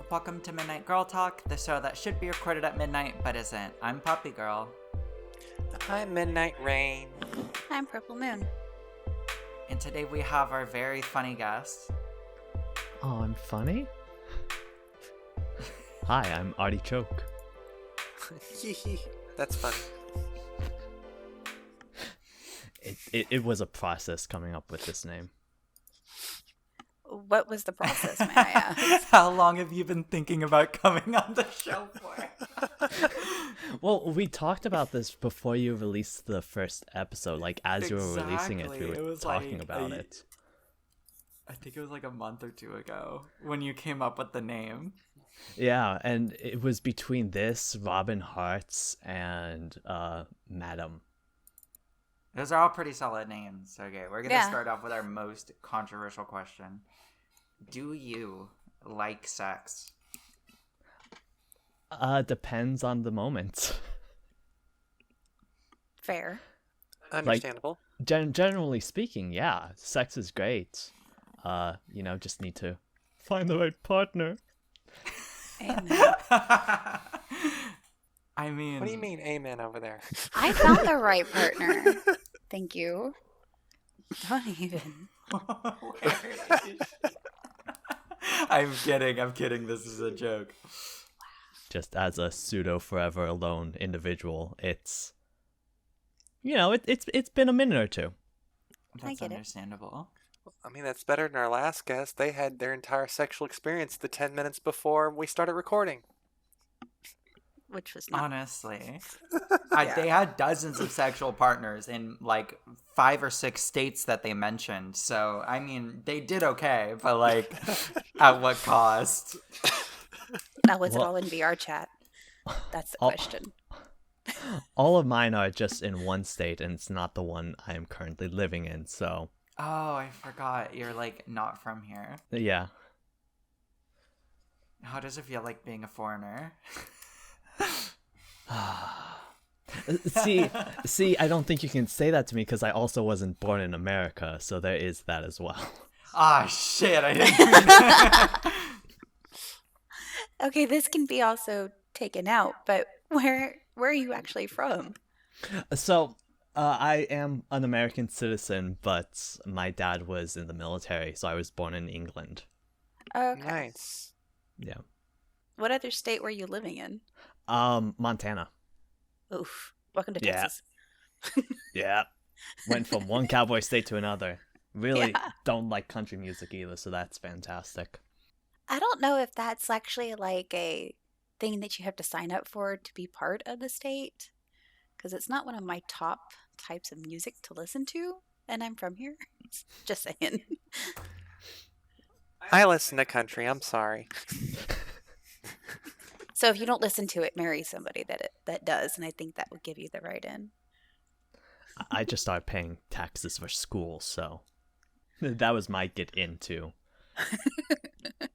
Welcome to Midnight Girltalk, the show that should be recorded at midnight but isn't. I'm Puppy Girl. I'm Midnight Rain. I'm Purple Moon. And today we have our very funny guest. Oh, I'm funny? Hi, I'm Artichoke. That's funny. It was a process coming up with this name. What was the process, may I ask? How long have you been thinking about coming on the show for? Well, we talked about this before you released the first episode. Like, as you were releasing it, we were talking about it. I think it was like a month or two ago when you came up with the name. Yeah, and it was between this, Robin Hearts, and Madam. Those are all pretty solid names. Okay, we're going to start off with our most controversial question. Do you like sex? Depends on the moment. Fair. Understandable. Generally speaking, yeah, sex is great. Just need to find the right partner. Amen. I mean... What do you mean, amen, over there? I found the right partner. Thank you. Don't even. I'm kidding. This is a joke. Just as a pseudo forever alone individual, it's it's been a minute or two. That's understandable. I mean, that's better than our last guest. They had their entire sexual experience the 10 minutes before we started recording. Which was not. Honestly. They had dozens of sexual partners in like 5 or 6 states that they mentioned. So, I mean, they did okay, but like, at what cost? Now, was it all in VR chat? That's the question. All of mine are just in one state, and it's not the one I am currently living in, so... Oh, I forgot. You're like not from here. Yeah. How does it feel like being a foreigner? see, I don't think you can say that to me because I also wasn't born in America, so there is that as well. Ah, shit, I didn't mean that. Okay, this can be also taken out, but where are you actually from? So, I am an American citizen, but my dad was in the military, so I was born in England. Okay. Nice. Yeah. What other state were you living in? Montana. Oof. Welcome to Yeah. Texas. Yeah. Went from one cowboy state to another. Really Yeah. don't like country music either, so that's fantastic. I don't know if that's actually like a thing that you have to sign up for to be part of the state, because it's not one of my top types of music to listen to, and I'm from here. Just saying. I listen to country. I'm sorry. So if you don't listen to it, marry somebody that does, and I think that would give you the right in. I just started paying taxes for school, so that was my get into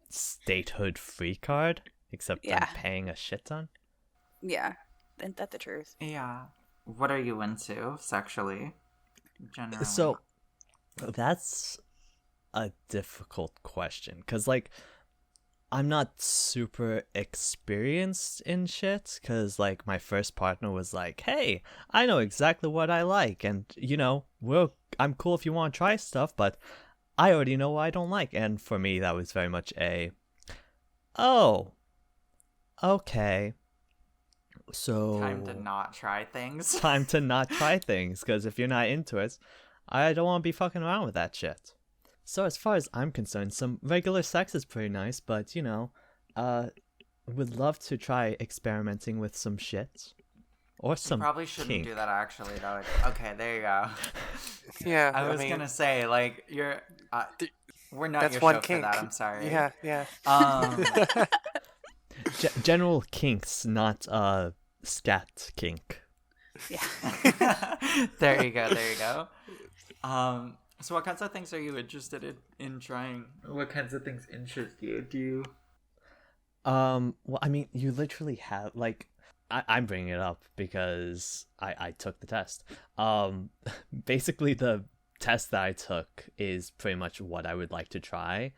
statehood free card, except Yeah. I'm paying a shit ton. Yeah, isn't that the truth? Yeah. What are you into sexually? Generally. So that's a difficult question because like I'm not super experienced in shit because like my first partner was like, hey, I know exactly what I like, and I'm cool if you want to try stuff, but I already know what I don't like. And for me that was very much okay, so Time to not try things. time to not try things, because if you're not into it, I don't want to be fucking around with that shit. So as far as I'm concerned, some regular sex is pretty nice, but would love to try experimenting with some shit. Or some You probably shouldn't kink. do that actually though. Okay, there you go. Yeah, I was gonna say, like, you're we're not that's your one show kink. for that, I'm sorry. Yeah. General kinks, not scat kink. Yeah. There you go. So what kinds of things are you interested in trying? What kinds of things interest you? Do you... Well, I mean, you literally have, like, I'm bringing it up because I took the test. Basically, the test that I took is pretty much what I would like to try.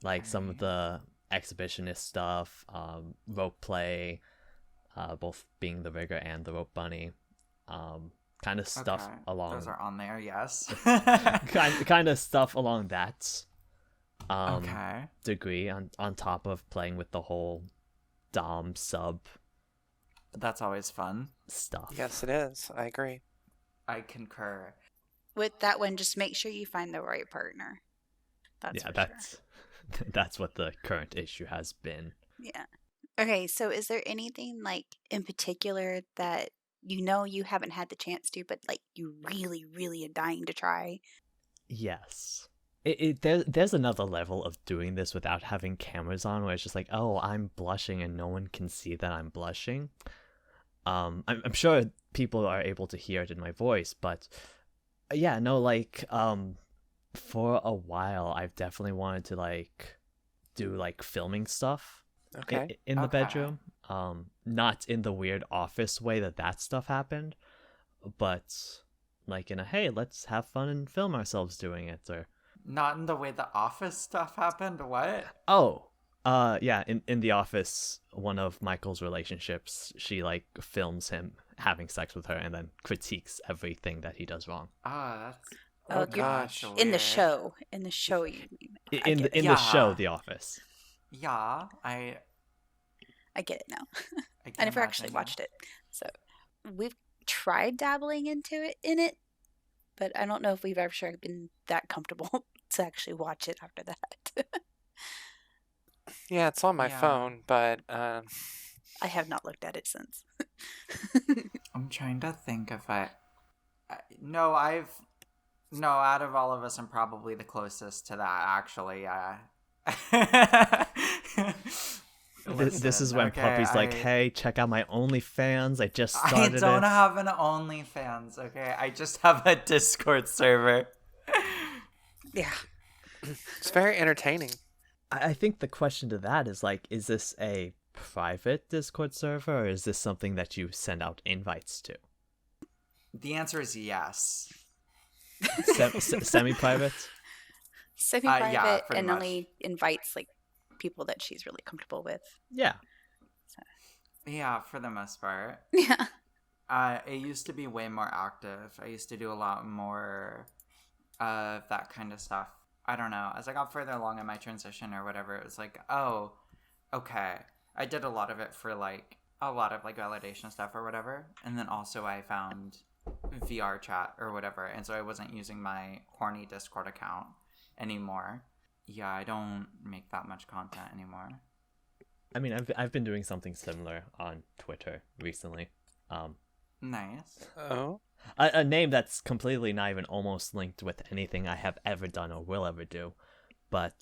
Like, some of the exhibitionist stuff, rope play, both being the rigger and the rope bunny, kind of stuff Okay. along. Those are on there, yes. kind of stuff along that Okay. degree on top of playing with the whole dom sub That's always fun. stuff. Yes, it is. I agree. I concur. With that one, just make sure you find the right partner. That's Yeah, for that's that's what the current issue has been. sure. Yeah. Okay, so is there anything like in particular that you haven't had the chance to, but like you really, really are dying to try? Yes. There's another level of doing this without having cameras on where it's just like, oh, I'm blushing and no one can see that I'm blushing. I'm sure people are able to hear it in my voice, but yeah, no, like, for a while, I've definitely wanted to like do like filming stuff Okay. in the Okay. bedroom. Not in the weird office way that stuff happened, but like in a, hey, let's have fun and film ourselves doing it, or Not in the way the office stuff happened. What? yeah, in the office, one of Michael's relationships, she like films him having sex with her and then critiques everything that he does wrong. That's. Oh, you're- that's gosh. In the weird. show. In the show, you mean. I In get the it. in the show Yeah. The Office. Yeah, I I get it now. can I never actually imagine. watched it. So we've tried dabbling into it, but I don't know if we've ever been that comfortable to actually watch it after that. Yeah, it's on my Yeah. phone, but I have not looked at it since. I'm trying to think if no, out of all of us, I'm probably the closest to that, actually. This is when okay, Puppy's like, hey, check out my OnlyFans. I just I started don't it. have an OnlyFans, okay? I just have a Discord server. Yeah. it's very entertaining. I think the question to that is like, is this a private Discord server, or is this something that you send out invites to? The answer is yes. Semi-private? Semi-private yeah, pretty and much. only invites like people that she's really comfortable with. Yeah. Yeah, for the most part. Yeah. It used to be way more active. I used to do a lot more of that kind of stuff. I don't know. As I got further along in my transition or whatever, it was like, oh, okay. I did a lot of it for like a lot of like validation stuff or whatever. And then also I found VR chat or whatever. And so I wasn't using my horny Discord account anymore. Yeah, I don't make that much content anymore. I mean, I've been doing something similar on Twitter recently. Nice. Oh, A name that's completely not even almost linked with anything I have ever done or will ever do. But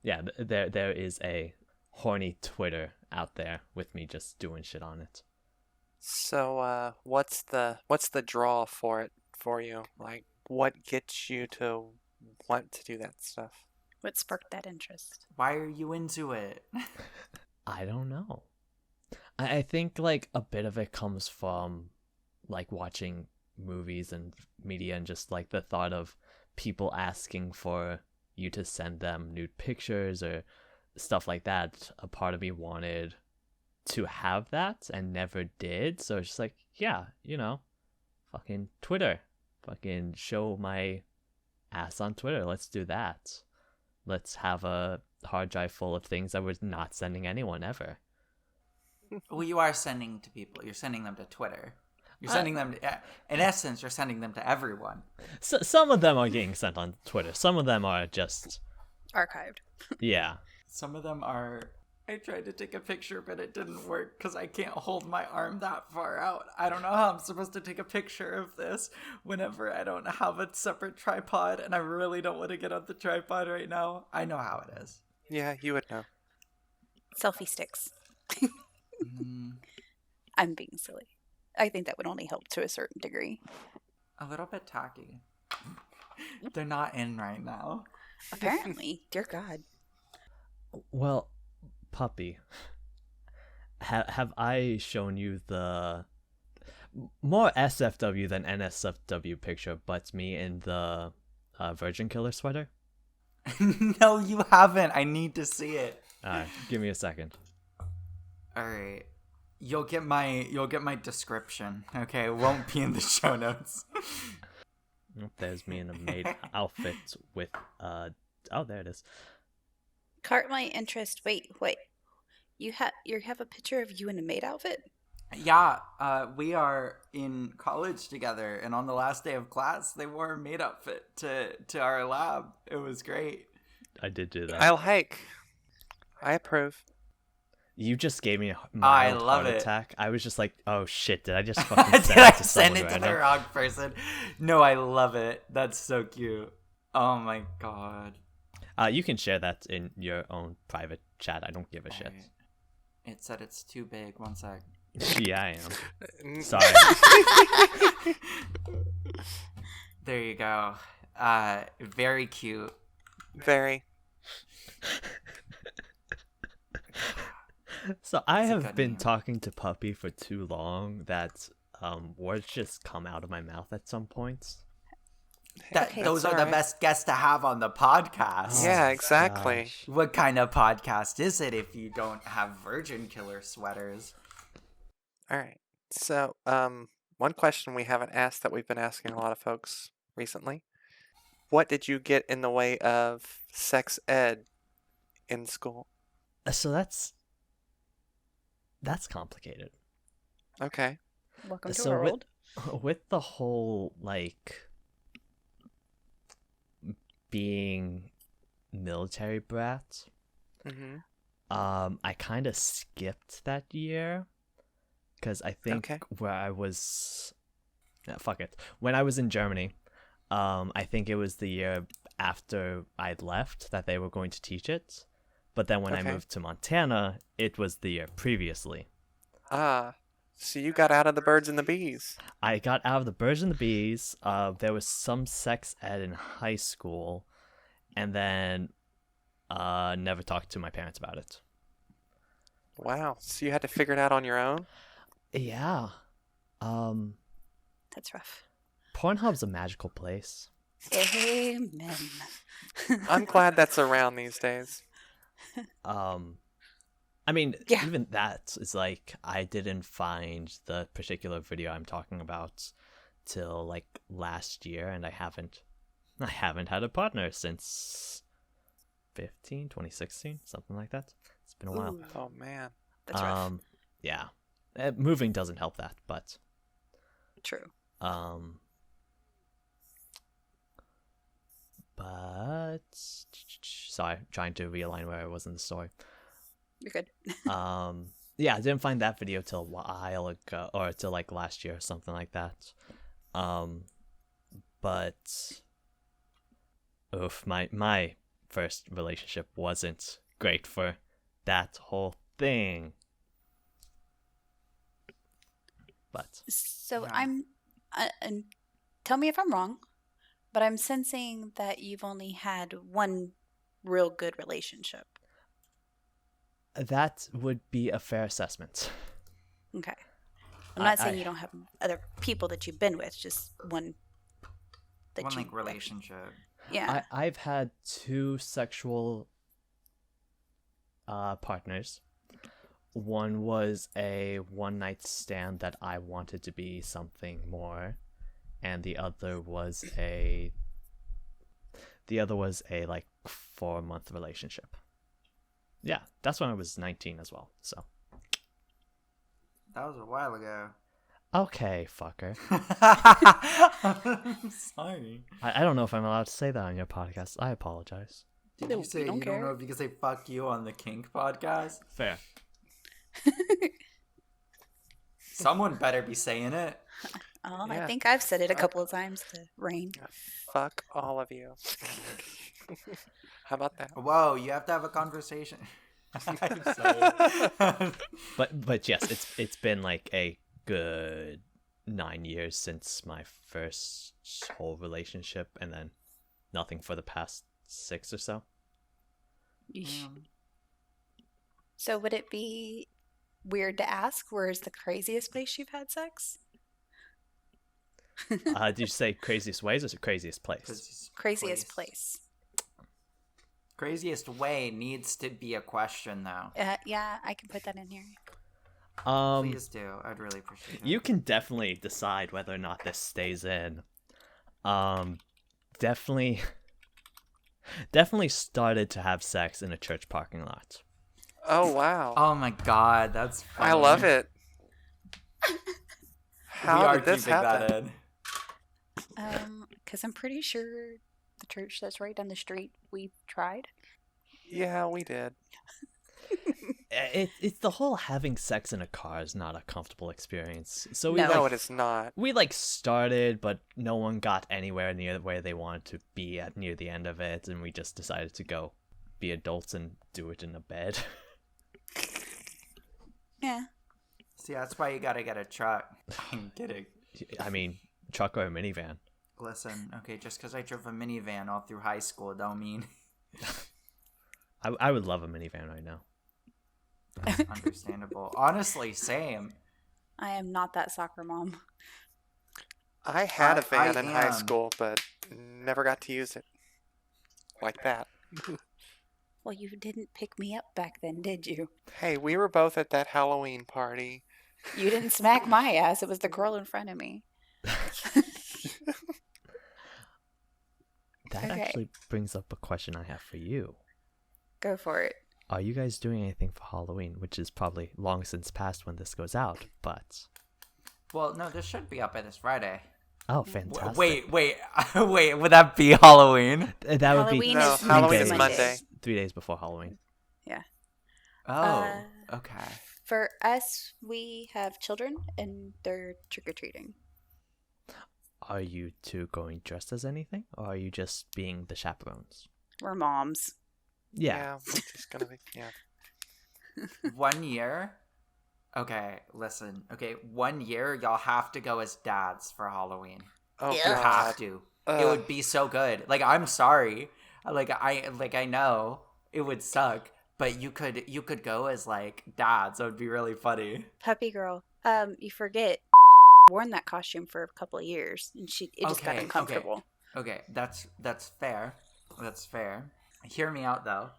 yeah, there is a horny Twitter out there with me just doing shit on it. so what's the draw for it for you? Like, what gets you to want to do that stuff? What sparked that interest? Why are you into it? I don't know. I think like a bit of it comes from like watching movies and media and just like the thought of people asking for you to send them nude pictures or stuff like that. A part of me wanted to have that and never did. So it's just like, yeah, fucking Twitter. Fucking show my ass on Twitter. Let's do that. Let's have a hard drive full of things I was not sending anyone ever. Well, you are sending to people. You're sending them to Twitter. You're sending them to, in essence, you're sending them to everyone. So, some of them are getting sent on Twitter. Some of them are just, Archived. yeah. Some of them are. I tried to take a picture, but it didn't work because I can't hold my arm that far out. I don't know how I'm supposed to take a picture of this whenever I don't have a separate tripod, and I really don't want to get on the tripod right now. I know how it is. Yeah, you would know. Selfie sticks. Mm, I'm being silly. I think that would only help to a certain degree. a little bit tacky. They're not in right now. Apparently. Dear God. Well, Puppy, have I shown you the more SFW than NSFW picture, but me in the Virgin Killer sweater? No, you haven't. I need to see it. Alright, give me a second. All right. You'll get my description. Okay, it won't be in the show notes. There's me in a maid outfit with oh, there it is. Caught my interest. Wait. You have a picture of you in a maid outfit? Yeah, we are in college together, and on the last day of class, they wore a maid outfit to our lab. It was great. I did do that. I'll hike. I approve. You just gave me a I mild love heart it. attack. I was just like, oh shit, did I just fucking Did send I it to send someone it to the random? wrong person? No, I love it. That's so cute. Oh my god. You can share that in your own private chat. I don't give a shit. Alright. It said it's too big. One sec. Yeah, I am. Mm. Sorry. There you go. Very cute. Very. So I That's a have good been name. talking to Puppy for too long that words just come out of my mouth at some points. Okay, Those that's are the alright. best guests to have on the podcast. Yeah, Oh, exactly. gosh. What kind of podcast is it if you don't have Virgin Killer sweaters? All right. So, one question we haven't asked that we've been asking a lot of folks recently. What did you get in the way of sex ed in school? So that's complicated. Okay. Welcome to So our world. with the whole like being military brat, Mm-hmm. I kind of skipped that year because I think Okay. where I was, fuck it, when I was in Germany, I think it was the year after I'd left that they were going to teach it, but then when I Okay. moved to Montana, it was the year previously. Ah, so you got out of the birds and the bees. I got out of the birds and the bees. There was some sex ed in high school, and then never talked to my parents about it. Wow. So you had to figure it out on your own? Yeah. That's rough. Pornhub's a magical place. Amen. I'm glad that's around these days. I mean, Yeah. even that is like I didn't find the particular video I'm talking about till like last year, and I haven't had a partner since 2016, something like that. It's been a while. Ooh, Oh man. that's rough. Yeah. Moving doesn't help that, but True. but sorry, trying to realign where I was in the story. You're good. Yeah, I didn't find that video till a while ago, or till like last year or something like that. But oof, my first relationship wasn't great for that whole thing. But So Yeah. I'm, and tell me if I'm wrong, but I'm sensing that you've only had one real good relationship. that would be a fair assessment. Okay. I'm not I- saying you don't have other people that you've been with, just one that One you like relationship. Yeah. I've had two sexual partners. One was a one-night stand that I wanted to be something more, and the other was a like 4-month relationship. Yeah, that's when I was 19 as well. So That was a while ago. okay, fucker. I'm sorry. I don't know if I'm allowed to say that on your podcast. I apologize. Did No, you we say don't you don't care. know if you can say fuck you on the kink podcast? Fair. Someone better be saying it. Oh, Yeah. I think I've said it a couple of times to Rain. Fuck all of you. How about that? Whoa, you have to have a conversation. I'm sorry. But yes, it's been like a good 9 years since my first whole relationship, and then nothing for the past 6 or so. Yeesh. So would it be weird to ask where's the craziest place you've had sex? Did you say craziest ways or craziest place? Craziest place. Craziest way needs to be a question, though. Yeah, I can put that in here. Please do. I'd really appreciate it. You can definitely decide whether or not this stays in. Definitely started to have sex in a church parking lot. Oh, wow. Oh my god, that's funny. I love it. We How are did this keeping happen? that in. Because I'm pretty sure the church that's right down the street, we tried. Yeah, we did. It's the whole having sex in a car is not a comfortable experience. So we No. No, like it is not. we like started, but no one got anywhere near where they wanted to be at near the end of it, and we just decided to go be adults and do it in a bed. Yeah. See, that's why you gotta get a truck. I'm kidding. I mean, truck or a minivan. Listen, okay, just because I drove a minivan all through high school don't mean... I would love a minivan right now. Understandable. Honestly, same. I am not that soccer mom. I had a van I in high am. school, but never got to use it. Like that. Well, you didn't pick me up back then, did you? Hey, we were both at that Halloween party. You didn't smack my ass. It was the girl in front of me. That Okay. actually brings up a question I have for you. Go for it. Are you guys doing anything for Halloween? Which is probably long since past when this goes out, but... Well, no, this should be up by this Friday. Oh, fantastic. Wait, would that be Halloween? That would be Halloween No, is Halloween next is Monday. Monday. 3 days before Halloween. Yeah. Oh, okay. For us, we have children, and they're trick-or-treating. Are you two going dressed as anything, or are you just being the chaperones? We're moms. Yeah. We're just gonna be, yeah. 1 year? Okay, listen. Okay, 1 year, y'all have to go as dads for Halloween. Oh, Yeah. You God. have to. It would be so good. Like, I'm sorry. I know it would suck, but you could go as like dads. That would be really funny. Puppy girl. You forget worn that costume for a couple of years, and it just got Okay, uncomfortable. Okay, that's fair. That's fair. Hear me out though.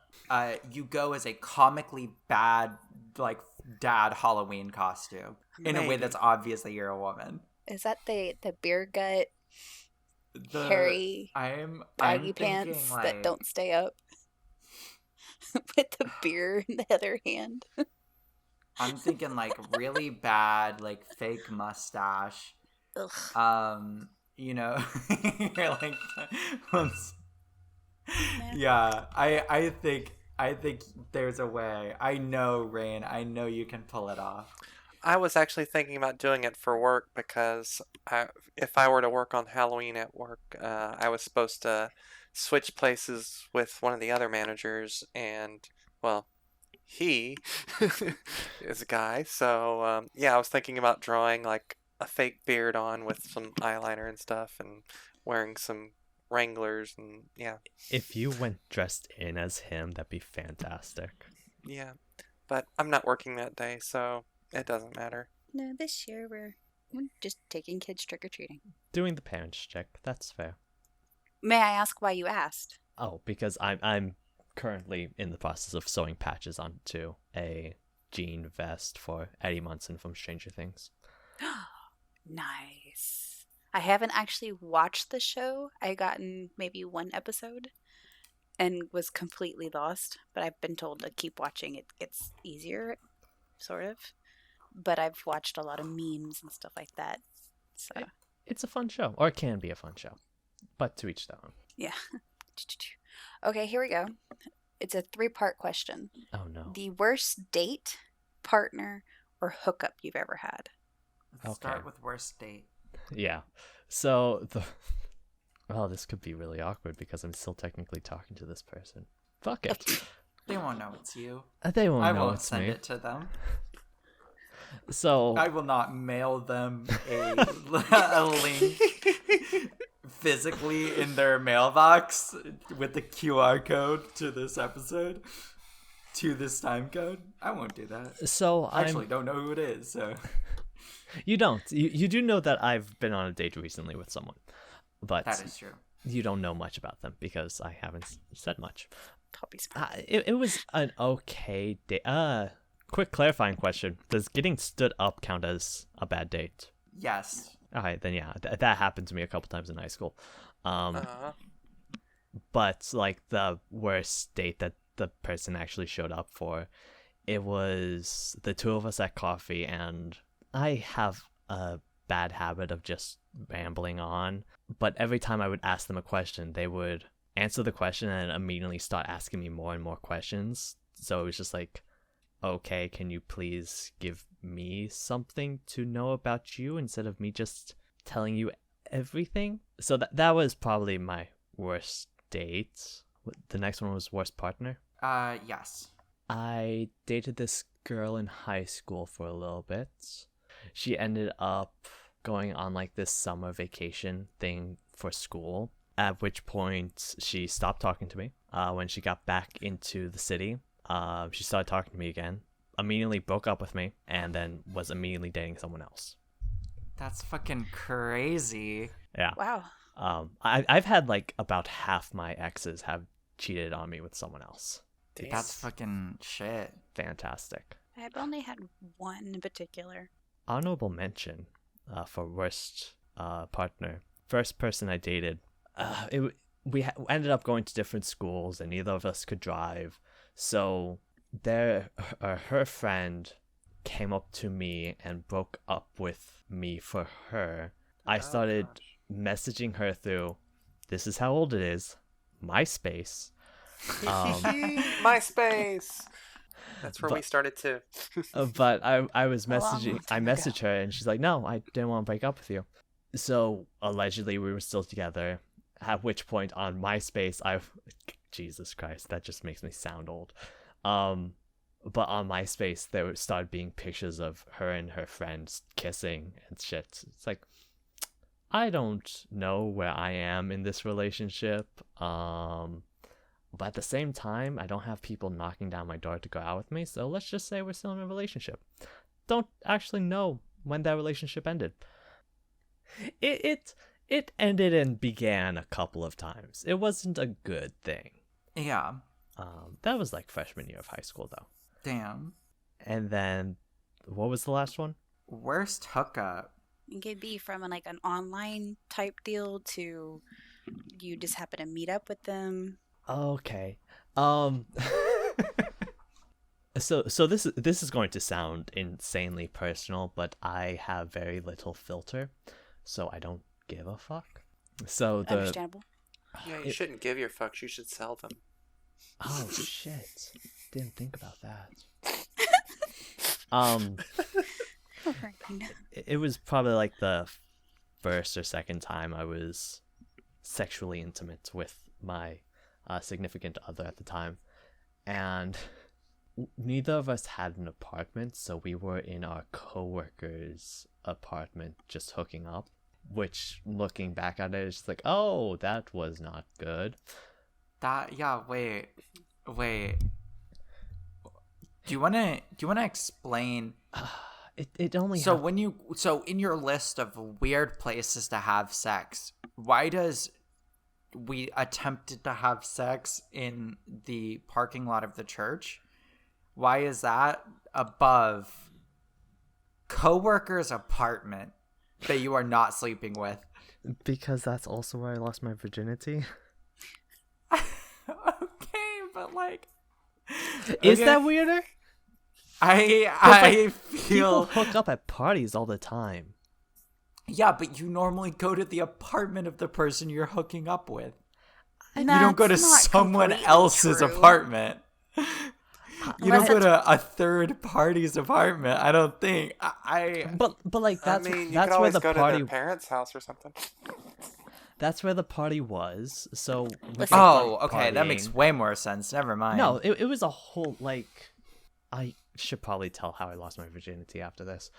You go as a comically bad like dad Halloween costume in a way Maybe. that's obviously you're a woman. Is that the beer gut, The hairy, I'm baggy thinking, pants like, that don't stay up? With the beer in the other hand. I'm thinking like really bad like fake mustache. Ugh. You know, you're like, yeah. I think there's a way. I know, Rain. I know you can pull it off. I was actually thinking about doing it for work because if I were to work on Halloween at work, I was supposed to switch places with one of the other managers, and, well, he is a guy. So, yeah, I was thinking about drawing like a fake beard on with some eyeliner and stuff and wearing some Wranglers and, yeah. If you went dressed in as him, that'd be fantastic. Yeah. But I'm not working that day, so it doesn't matter. No, this year we're just taking kids trick-or-treating. Doing the parents check, that's fair. May I ask why you asked? Oh, because I'm currently in the process of sewing patches onto a jean vest for Eddie Munson from Stranger Things. Nice. I haven't actually watched the show. I gotten maybe one episode and was completely lost, but I've been told to keep watching. It gets easier, sort of. But I've watched a lot of memes and stuff like that. So It's a fun show, or it can be a fun show, but to each their own. yeah. Okay, here we go. It's a 3-part question. Oh no. The worst date, partner, or hookup you've ever had. Let's Okay. start with worst date. Yeah. So well, this could be really awkward because I'm still technically talking to this person. Fuck it. They won't know it's you. They won't I know won't it's send me. it to them. So I will not mail them a link physically in their mailbox with the QR code to this episode, to this time code. I won't do that. So I actually don't know who it is, so. You don't. You do know that I've been on a date recently with someone, but That is true. you don't know much about them because I haven't said much. I'll be surprised. It was an okay date. Quick clarifying question: does getting stood up count as a bad date? Yes. All right, then yeah, that happened to me a couple times in high school. But like the worst date that the person actually showed up for, it was the two of us at coffee, and I have a bad habit of just rambling on. But every time I would ask them a question, they would answer the question and immediately start asking me more and more questions. So it was just like, okay, can you please give me something to know about you instead of me just telling you everything? So that was probably my worst date. The next one was worst partner. Yes. I dated this girl in high school for a little bit. She ended up going on like this summer vacation thing for school, at which point she stopped talking to me. When she got back into the city, she started talking to me again, immediately broke up with me, and then was immediately dating someone else. That's fucking crazy. Yeah. Wow. I've had like about half my exes have cheated on me with someone else. Damn. That's fucking shit. Fantastic. I've only had one in particular. Honorable mention for worst partner. First person I dated, we ended up going to different schools, and neither of us could drive. So her friend came up to me and broke up with me for her. I started messaging her through, this is how old it is, MySpace. MySpace. That's where we started too. But I was messaging. long I time messaged her, and she's like, "No, I didn't want to break up with you." So allegedly, we were still together. At which point, on MySpace, Jesus Christ, that just makes me sound old. But on MySpace, there started being pictures of her and her friends kissing and shit. It's like, I don't know where I am in this relationship. But at the same time, I don't have people knocking down my door to go out with me, so let's just say we're still in a relationship. Don't actually know when that relationship ended. It ended and began a couple of times. It wasn't a good thing. Yeah. That was like freshman year of high school, though. Damn. And then, what was the last one? Worst hookup. It could be from like an online type deal to you just happen to meet up with them. Okay. So this is going to sound insanely personal, but I have very little filter, so I don't give a fuck. So Understandable. Yeah, you shouldn't give your fucks. You should sell them. Oh shit! Didn't think about that. It was probably like the first or second time I was sexually intimate with my significant other at the time, and neither of us had an apartment, so we were in our coworker's apartment just hooking up, which looking back at it is just like, oh, that was not good. Wait. Do you wanna explain? It only So in your list of weird places to have sex, why does we attempted to have sex in the parking lot of the church? Why is that above coworker's apartment that you are not sleeping with? Because that's also where I lost my virginity. Okay, but like, is okay. that weirder? I feel people hook up at parties all the time. Yeah, but you normally go to the apartment of the person you're hooking up with. You That's don't go to not someone completely else's true. apartment. You Unless don't go to a third party's apartment. I don't think. But like that's I mean, you that's could where always the go party to their parents' house or something. that's where the party was. So with Listen. the Oh, okay, that partying- makes way more sense. Never mind. No, it was a whole like I should probably tell how I lost my virginity after this.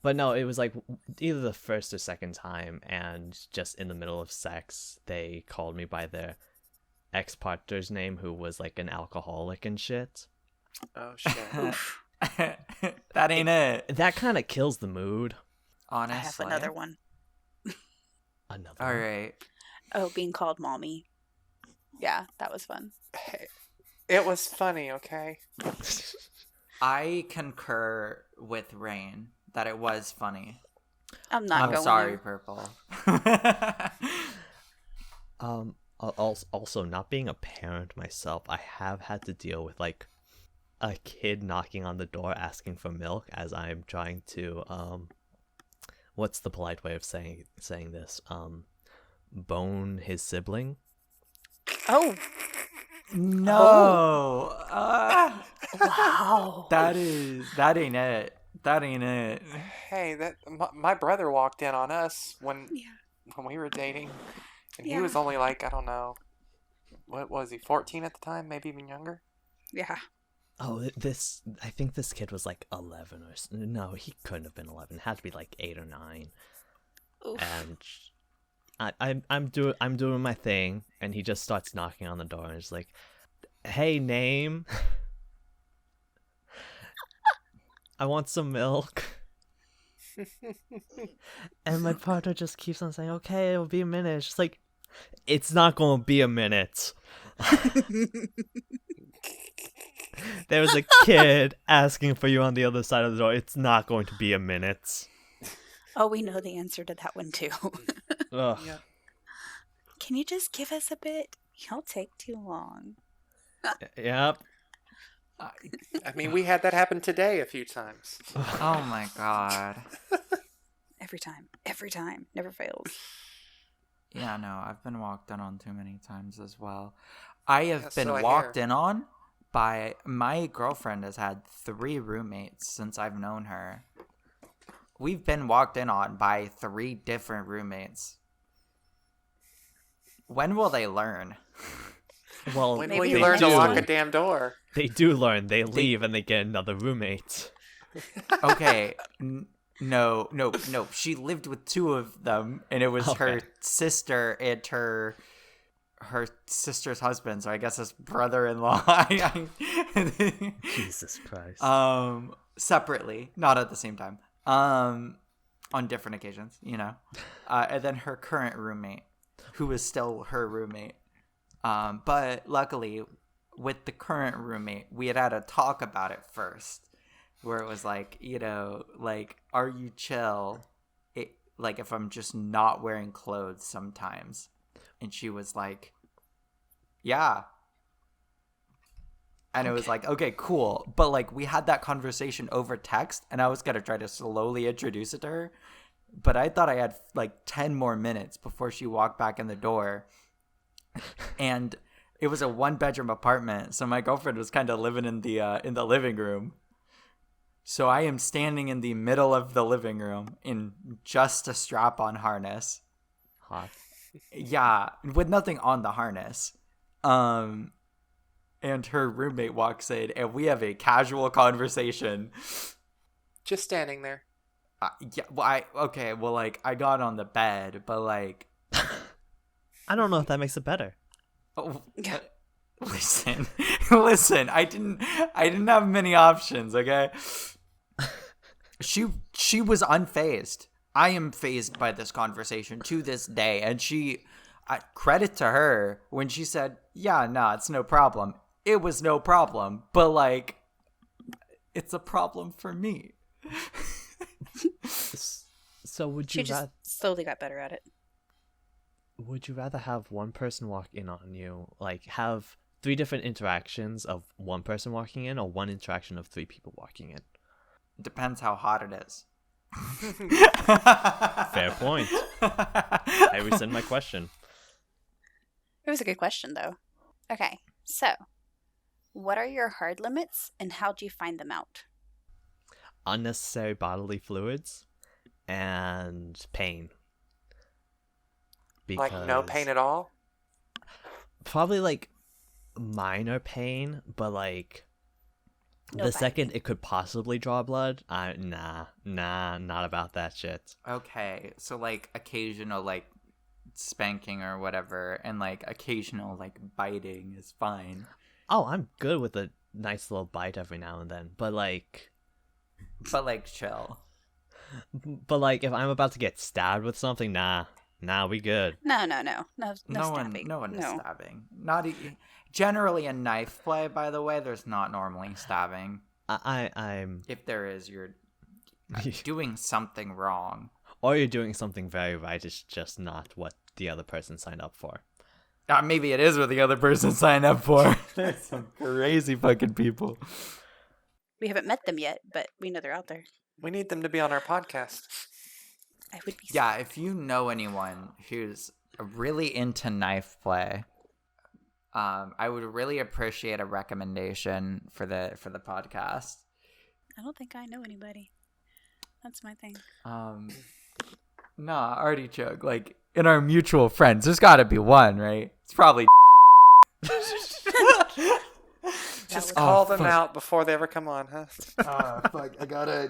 But no, it was like either the first or second time, and just in the middle of sex, they called me by their ex-partner's name, who was like an alcoholic and shit. Oh shit. That ain't it. That kind of kills the mood. I have Honestly. another one. Another All one. right. Oh, being called mommy. Yeah, that was fun. Hey, it was funny, okay? I concur with Rain that it was funny. I'm not I'm going sorry, there. Purple. Also, not being a parent myself, I have had to deal with like a kid knocking on the door asking for milk as I'm trying to what's the polite way of saying this? Bone his sibling. Oh, No. wow. That ain't it. That ain't it. Hey, my brother walked in on us when Yeah. we were dating, and he Yeah. was only like, I don't know, what was he, 14 at the time, maybe even younger? Yeah. Oh, I think this kid was like 11 or no, he couldn't have been 11. It had to be like 8 or 9. Oof. And I'm doing my thing, and he just starts knocking on the door and is like, "Hey, name, I want some milk." And my partner just keeps on saying, "Okay, it'll be a minute." It's just like, it's not gonna be a minute. There's a kid asking for you on the other side of the door. It's not going to be a minute. Oh, we know the answer to that one too. Ugh. Yeah. Can you just give us a bit? You'll take too long. Yep. I mean, we had that happen today a few times. Oh my god. Every time. Never fails. Yeah, no, I've been walked in on too many times as well. I have Yeah, been so I walked hear. in on by my girlfriend has had 3 roommates since I've known her. We've been walked in on by 3 different roommates. When will they learn? Well, When Maybe will the you learn to next lock one. a damn door? they do learn. They leave and they get another roommate. Okay, no. She lived with 2 of them, and it was her Okay. sister and her sister's husband. So I guess his brother-in-law. Jesus Christ. Separately, not at the same time. On different occasions, you know. And then her current roommate, who is still her roommate. But luckily, with the current roommate, we had a talk about it first, where it was like, you know, like, are you chill? Like, if I'm just not wearing clothes sometimes. And she was like, yeah. And it was like, okay, cool. But like, we had that conversation over text, and I was gonna try to slowly introduce it to her. But I thought I had like 10 more minutes before she walked back in the door. And it was a 1-bedroom apartment, so my girlfriend was kind of living in the living room. So I am standing in the middle of the living room in just a strap-on harness. Hot. Yeah, with nothing on the harness. And her roommate walks in, and we have a casual conversation. Just standing there. Yeah, well, like, I got on the bed, but like, I don't know if that makes it better. oh, listen, I didn't have many options. Okay, she was unfazed. I am phased by this conversation to this day, and credit to her when she said, "Yeah, no, it's no problem." It was no problem, but like, it's a problem for me. So would She you just slowly got better at it. would you rather have one person walk in on you, like have 3 different interactions of one person walking in, or one interaction of 3 people walking in? Depends how hot it is. Fair point. I rescind my question. It was a good question, though. Okay, so what are your hard limits and how do you find them out? Unnecessary bodily fluids and pain. Like, no pain at all? Probably like minor pain, but like No the biting. second it could possibly draw blood, nah, not about that shit. Okay, so like occasional like spanking or whatever, and like occasional like biting is fine. Oh, I'm good with a nice little bite every now and then, but like But like chill. if I'm about to get stabbed with something, nah. Nah, we good. No No stabbing. one is No. stabbing. Generally in knife play, by the way, there's not normally stabbing. I'm If there is, you're doing something wrong. or you're doing something very right. It's just not what the other person signed up for. Maybe it is what the other person signed up for. There's some crazy fucking people. We haven't met them yet, but we know they're out there. We need them to be on our podcast. I would be. Yeah, if you know anyone who's really into knife play, I would really appreciate a recommendation for the podcast. I don't think I know anybody. That's my thing. Nah, artichoke. Like in our mutual friends, there's got to be one, right? It's probably. Just call them out before they ever come on, huh? Fuck! I gotta.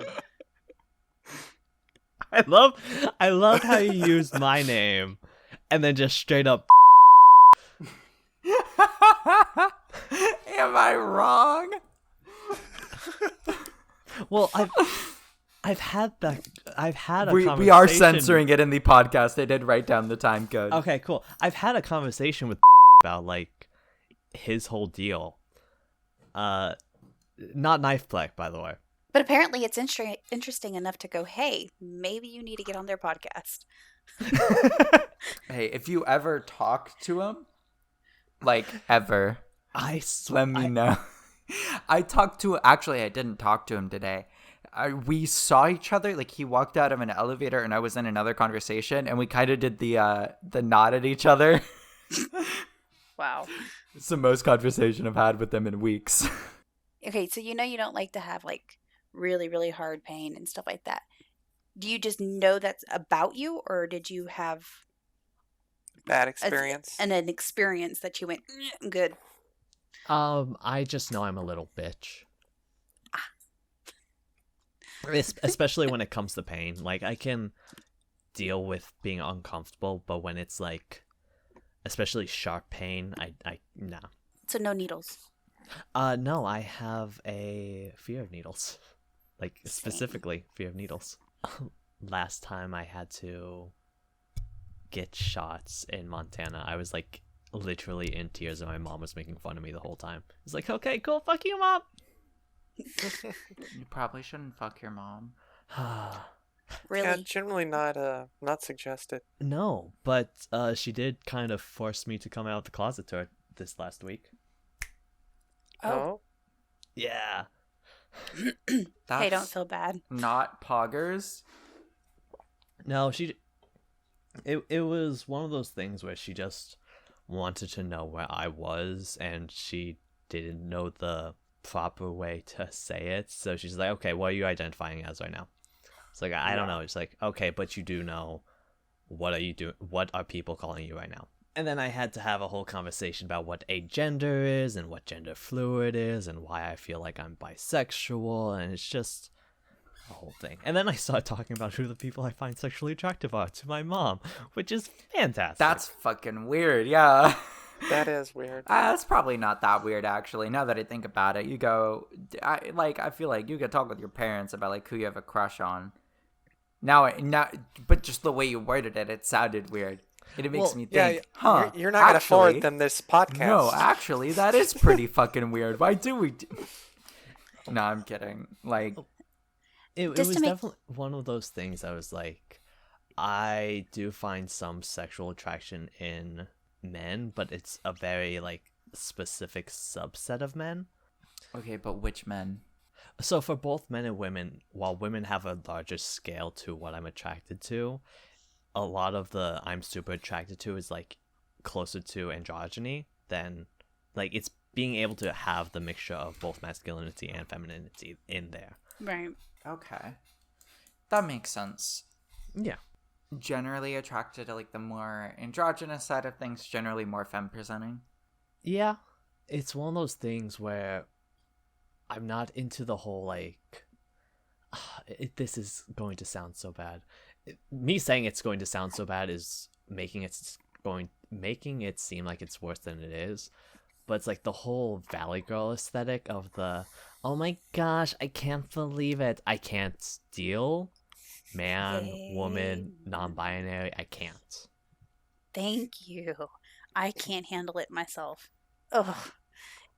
I love how you used my name, and then just straight up. Am I wrong? Well, I've had a conversation. We are censoring it in the podcast. They did write down the time code. Okay, cool. I've had a conversation with about like his whole deal. Not knife play, by the way. But apparently it's interesting enough to go, hey, maybe you need to get on their podcast. Hey, if you ever talk to him, like ever, let me know. I didn't talk to him today. We saw each other, like he walked out of an elevator and I was in another conversation and we kind of did the nod at each other. Wow. It's the most conversation I've had with them in weeks. Okay, so you don't like to have like really, really hard pain and stuff like that. Do you just know that's about you, or did you have Bad experience? an experience that you went, good? I just know I'm a little bitch. Especially when it comes to pain. Like, I can deal with being uncomfortable, but when it's like, especially sharp pain, no. So no needles. No, I have a fear of needles. Like, Same. specifically, fear of needles. Last time I had to get shots in Montana, I was like literally in tears and my mom was making fun of me the whole time. It's like, okay, cool, fuck you, mom. You probably shouldn't fuck your mom. Really? Yeah, generally not suggested. No, but she did kind of force me to come out of the closet to her this last week. Oh. Yeah. That's Hey, don't feel bad. not poggers. No, it was one of those things where she just wanted to know where I was and she didn't know the proper way to say it. So she's like, okay, what are you identifying as right now? It's like, I don't know. It's like, okay, but you do know. What are you doing? What are people calling you right now? And then I had to have a whole conversation about what agender is and what gender fluid is and why I feel like I'm bisexual, and it's just a whole thing. And then I started talking about who the people I find sexually attractive are to my mom, which is fantastic. That's fucking weird, yeah. That is weird. That's probably not that weird, actually. Now that I think about it, I feel like you could talk with your parents about like who you have a crush on. Now, but just the way you worded it, it sounded weird. It makes me think, you're not going to forward them this podcast. No, actually, that is pretty fucking weird. Why do we No, I'm kidding. Like, it was definitely one of those things I was like, I do find some sexual attraction in men, but it's a very, like, specific subset of men. okay, but which men? So for both men and women, while women have a larger scale to what I'm attracted to, a lot of the I'm super attracted to is like closer to androgyny than like it's being able to have the mixture of both masculinity and femininity in there. Right. Okay. That makes sense. Yeah. Generally attracted to like the more androgynous side of things, generally more femme presenting. Yeah. It's one of those things where I'm not into the whole like this is going to sound so bad. Me saying it's going to sound so bad is making it seem like it's worse than it is. But it's like the whole Valley Girl aesthetic of the, oh my gosh, I can't believe it. I can't deal. Man, woman, non-binary, I can't. Thank you. I can't handle it myself. Ugh.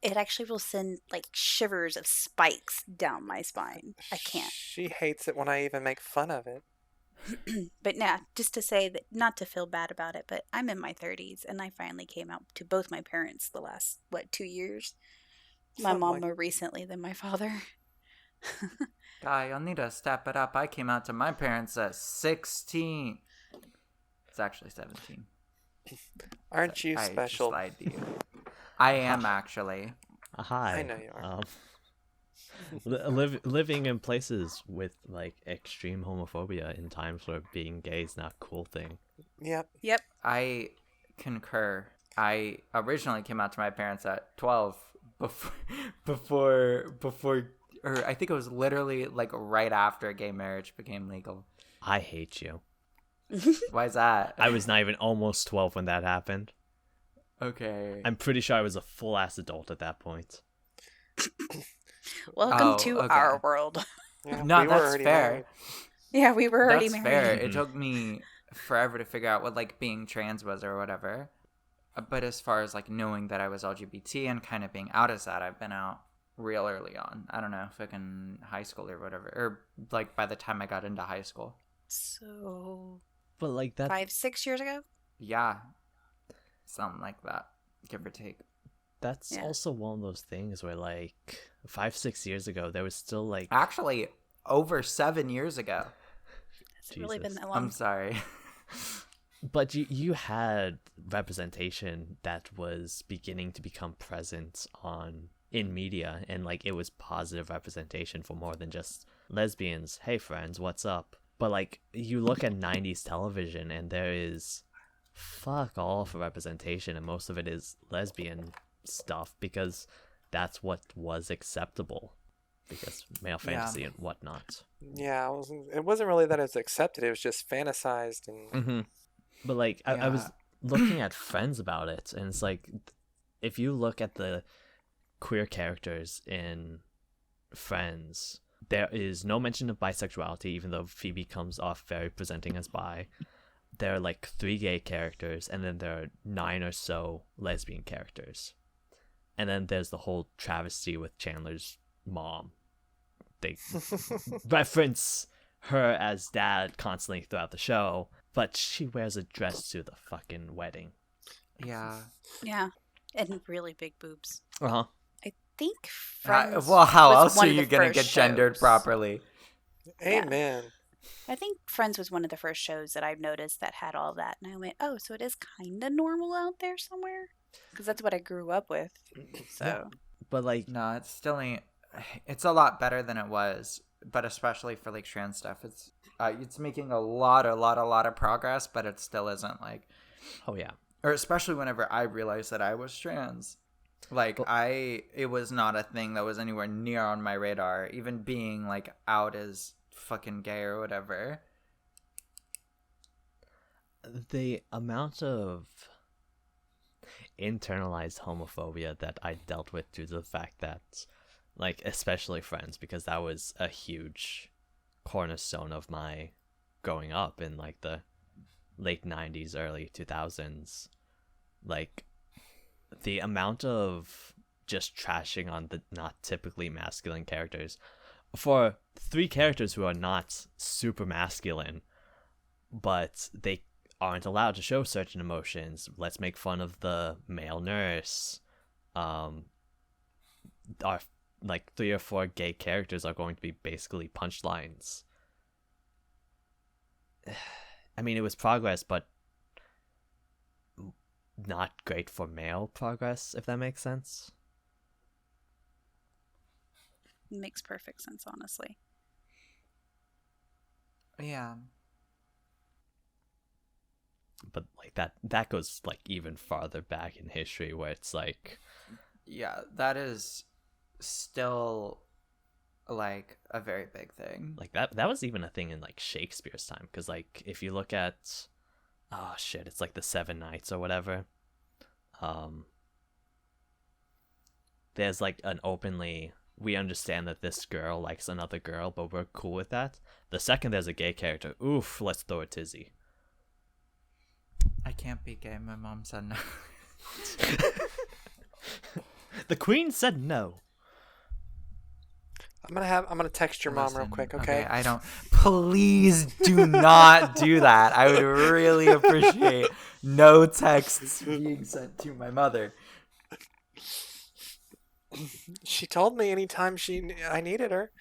It actually will send like shivers of spikes down my spine. I can't. She hates it when I even make fun of it. But now, just to say that, not to feel bad about it, but I'm in my 30s and I finally came out to both my parents the last, 2 years? My Something mom like more recently than my father. Guy, you'll need to step it up. I came out to my parents at 16. It's actually 17. Aren't you I just special? lied to you. I am actually. Hi. I know you are. Living in places with like extreme homophobia in times where being gay is not a cool thing. Yep. Yep. I concur. I originally came out to my parents at 12 before or I think it was literally like right after gay marriage became legal. I hate you. Why is that? I was not even almost 12 when that happened. Okay. I'm pretty sure I was a full ass adult at that point. Welcome Oh, to okay. our world. Yeah, No, we were that's already fair. married. Yeah, we were already That's married. fair. Mhm. It took me forever to figure out what like being trans was or whatever. But as far as like knowing that I was LGBT and kind of being out as that, I've been out real early on. I don't know, fucking high school or whatever, or like by the time I got into high school. So, But like that 5-6 years ago? Yeah, something like that, give or take. that's Yeah. also one of those things where like 5-6 years ago there was still like Actually, over 7 years ago. Has it really been Jesus. that long? I'm sorry. but you had representation that was beginning to become present in media, and like it was positive representation for more than just lesbians. Hey friends, what's up? But like you look at 90s television and there is fuck all for representation, and most of it is lesbian stuff because that's what was acceptable, because male fantasy and whatnot. Yeah, it wasn't really that it was accepted. It was just fantasized and Mm-hmm. But like I was looking at Friends about it, and it's like if you look at the queer characters in Friends, there is no mention of bisexuality, even though Phoebe comes off very presenting as bi. There are like 3 gay characters, and then there are 9 or so lesbian characters. And then there's the whole travesty with Chandler's mom. They reference her as dad constantly throughout the show, but she wears a dress to the fucking wedding. Yeah. Yeah. And really big boobs. Uh-huh. I think Friends Well, how was else one are of you the gonna first get gendered shows. properly? Yeah. amen. I think Friends was one of the first shows that I've noticed that had all that. And I went, oh, so it is kind of normal out there somewhere? Because that's what I grew up with. So, Yeah. But like No, it still ain't. It's a lot better than it was, but especially for like trans stuff, it's making a lot of progress, but it still isn't like, oh yeah. or especially whenever I realized that I was trans, like it was not a thing that was anywhere near on my radar, even being like out as fucking gay or whatever. The amount of internalized homophobia that I dealt with due to the fact that, like, especially Friends, because that was a huge cornerstone of my growing up in like the late 90s, early 2000s. Like, the amount of just trashing on the not typically masculine characters for 3 characters who are not super masculine, but they aren't allowed to show certain emotions. Let's make fun of the male nurse. Our like 3 or 4 gay characters are going to be basically punchlines. I mean, it was progress, but not great for male progress, if that makes sense. it makes perfect sense, honestly. Yeah. But like that goes like even farther back in history, where it's like, Yeah, that is still like a very big thing. like that was even a thing in like Shakespeare's time, because like if you look at, oh shit, it's like the Seven Knights or whatever. There's like an openly, we understand that this girl likes another girl, but we're cool with that. The second there's a gay character, oof, let's throw a tizzy. I can't be gay. My mom said no. The queen said no. I'm gonna text your mom real Listen, quick, okay? I don't. Please do not do that. I would really appreciate no texts being sent to my mother. She told me anytime I needed her.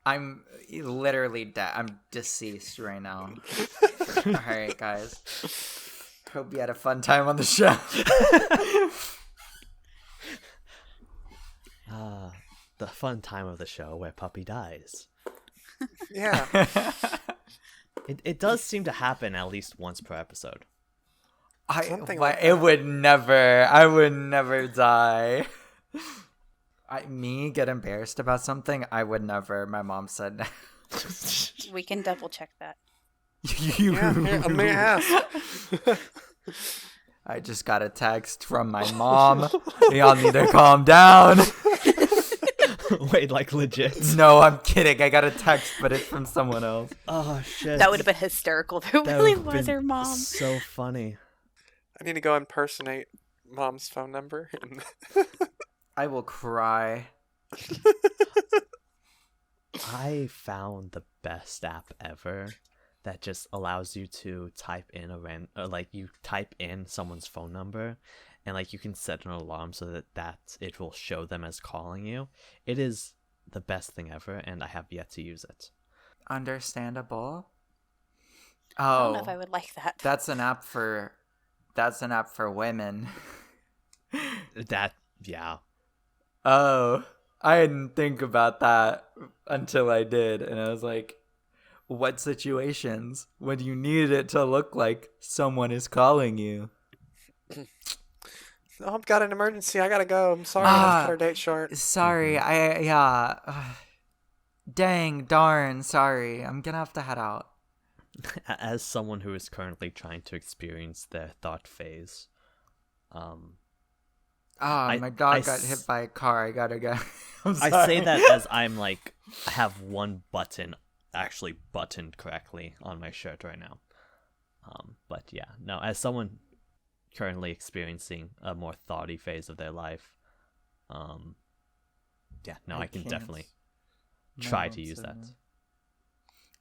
I'm literally dead. I'm deceased right now. All right, guys. Hope you had a fun time on the show. The fun time of the show where Puppy dies. Yeah. It does seem to happen at least once per episode. Something like It that. would never. I would never die. Me get embarrassed about something? I would never. My mom said no. We can double check that. Yeah, here, let me ask. I just got a text from my mom. Y'all need to calm down. Wait, like legit? No, I'm kidding. I got a text, but it's from someone else. Oh shit. That would have been hysterical. If it That really would've was been her mom. So funny. I need to go impersonate mom's phone number. I will cry. I found the best app ever that just allows you to type in you type in someone's phone number, and like you can set an alarm so that it will show them as calling you. It is the best thing ever, and I have yet to use it. Understandable. I don't know Oh, if I would like that. that's an app for women. Yeah. Oh, I didn't think about that until I did, and I was like, what situations when you need it to look like someone is calling you? Oh, I've got an emergency. I gotta go. I'm sorry. I have to cut our date short. Sorry, dang, darn, sorry. I'm gonna have to head out. As someone who is currently trying to experience their thought phase, My dog got hit by a car. I gotta go. I say that as I have one button actually buttoned correctly on my shirt right now. But yeah, no, as someone currently experiencing a more thoughty phase of their life, I can can't. definitely My try mom to use said that. no.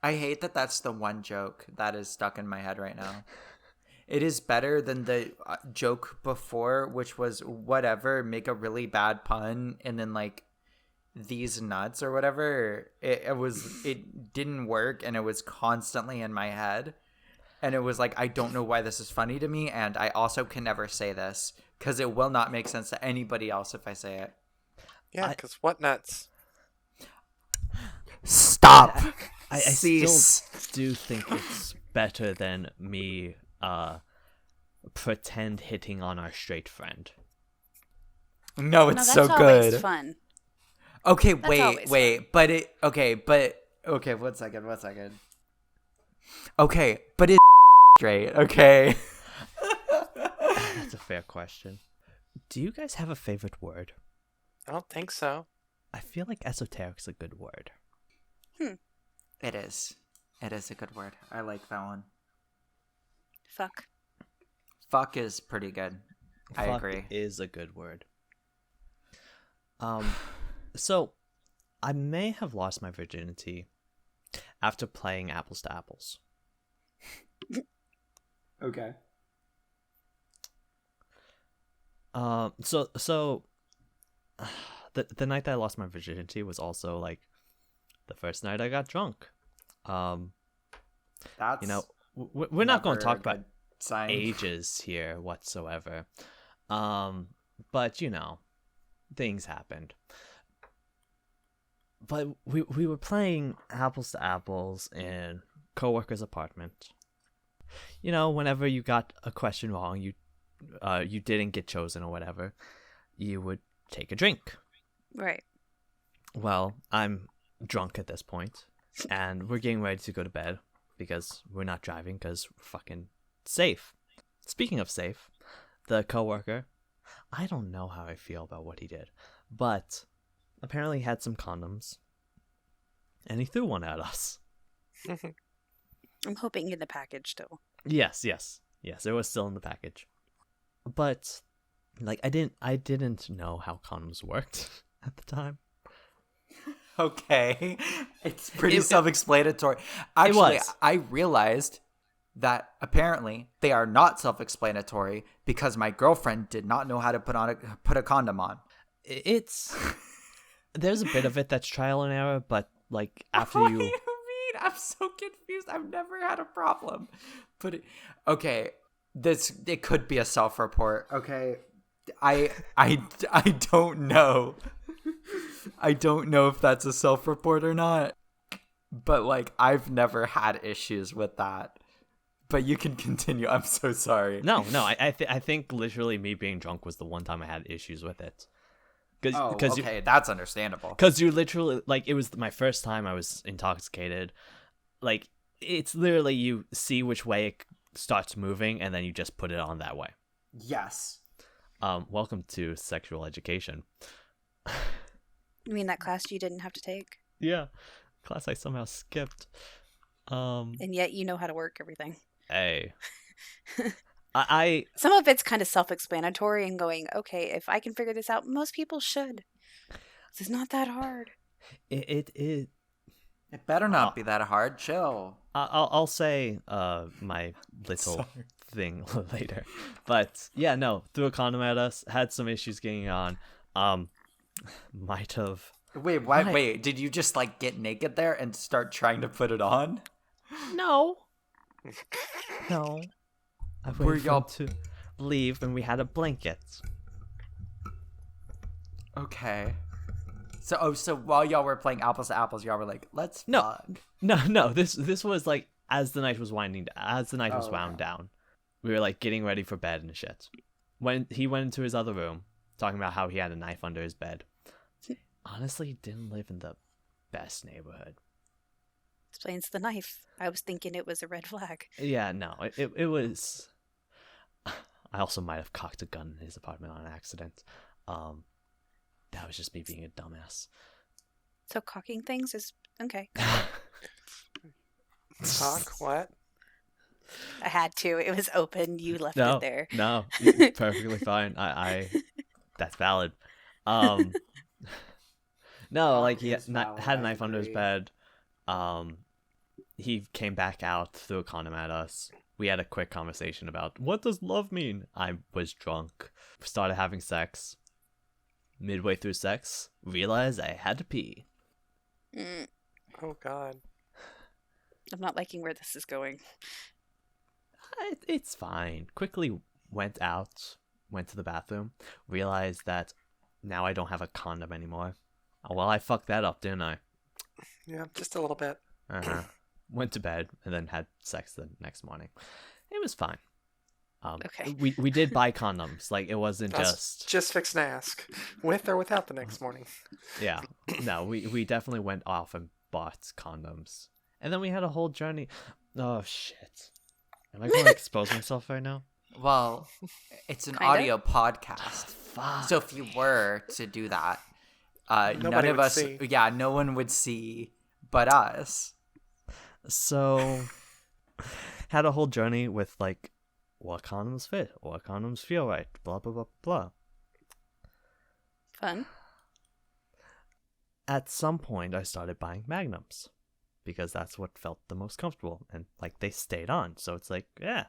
I hate that that's the one joke that is stuck in my head right now. It is better than the joke before, which was whatever, make a really bad pun, and then like these nuts or whatever. It didn't work, and it was constantly in my head. And it was like, I don't know why this is funny to me, and I also can never say this because it will not make sense to anybody else if I say it. Yeah, because what nuts? Stop. I Cease. still do think it's better than me pretend hitting on our straight friend. No, No, it's that's so always good. fun. Okay, That's wait, always okay, one second. Okay, but it's straight, okay? That's a fair question. Do you guys have a favorite word? I don't think so. I feel like esoteric's a good word. It is. It is a good word. I like that one. Fuck. Fuck is pretty good. I Fuck agree. is a good word. So I may have lost my virginity after playing Apples to Apples. Okay. So the night that I lost my virginity was also like the first night I got drunk. That's We're not going to talk about sign. ages here whatsoever. But things happened. But we were playing Apples to Apples in coworker's apartment. Whenever you got a question wrong, you didn't get chosen or whatever, you would take a drink. Right. Well, I'm drunk at this point, and we're getting ready to go to bed because we're not driving because we're fucking safe. Speaking of safe, the coworker, I don't know how I feel about what he did, but apparently he had some condoms, and he threw one at us. I'm hoping in the package still. Yes, it was still in the package. But like I didn't know how condoms worked at the time. Okay. It's pretty It- self-explanatory. Actually, was. I realized that apparently they are not self-explanatory because my girlfriend did not know how to put a condom on. It's there's a bit of it that's trial and error, but like after What you do you mean? I'm so confused. I've never had a problem. Okay, it could be a self-report. Okay, I don't know. I don't know if that's a self-report or not. But like, I've never had issues with that. But you can continue. I'm so sorry. No, I think literally me being drunk was the one time I had issues with it. Okay, that's understandable. Because you literally, like, it was my first time I was intoxicated. Like, it's literally you see which way it starts moving, and then you just put it on that way. Yes. Welcome to sexual education. You mean that class you didn't have to take? Yeah, class I somehow skipped. And yet you know how to work everything. Hey, I Some of it's kind of self-explanatory and going, okay, if I can figure this out, most people should. It's not that hard. it It better not be that hard. Chill. I'll say my little thing later, but yeah, no, threw a condom at us. Had some issues getting on. Might have. Wait, what? Wait, did you just like get naked there and start trying to put it on? No. I Were waited for y'all- him to leave, and we had a blanket. Okay. So while y'all were playing apples to apples, y'all were like, "Let's No. fuck." No. This was like as the night was wound okay. down. We were like getting ready for bed and shit. When he went into his other room, talking about how he had a knife under his bed. Honestly, he didn't live in the best neighborhood. Explains the knife. I was thinking it was a red flag. Yeah, no, it was. I also might have cocked a gun in his apartment on accident. That was just me being a dumbass. So cocking things is okay. Talk what? I had to. It was open. You left it there. No, perfectly fine. I that's valid. No, like he Is valid, had a I knife under his agree. bed. He came back out, threw a condom at us. We had a quick conversation about what does love mean. I was drunk. Started having sex. Midway through sex, realized I had to pee. Mm, Oh God. I'm not liking where this is going. It's fine. Quickly went out, went to the bathroom, realized that now I don't have a condom anymore. Oh, well, I fucked that up, didn't I? Yeah, just a little bit. Uh-huh. Went to bed and then had sex the next morning. It was fine. Okay. We did buy condoms. Like, it wasn't I was just... just fixing to ask, with or without the next morning. Yeah. No, we definitely went off and bought condoms. And then we had a whole journey. Oh, shit. Am I going to expose myself right now? Well, it's an Kinda? audio podcast, Fuck. so if you were to do that, none Nobody of would us, see. yeah, no one would see but us. So, had a whole journey with, like, what condoms fit, what condoms feel right, blah, blah, blah, blah. Fun. At some point, I started buying magnums because that's what felt the most comfortable, and, like, they stayed on. So it's like, yeah,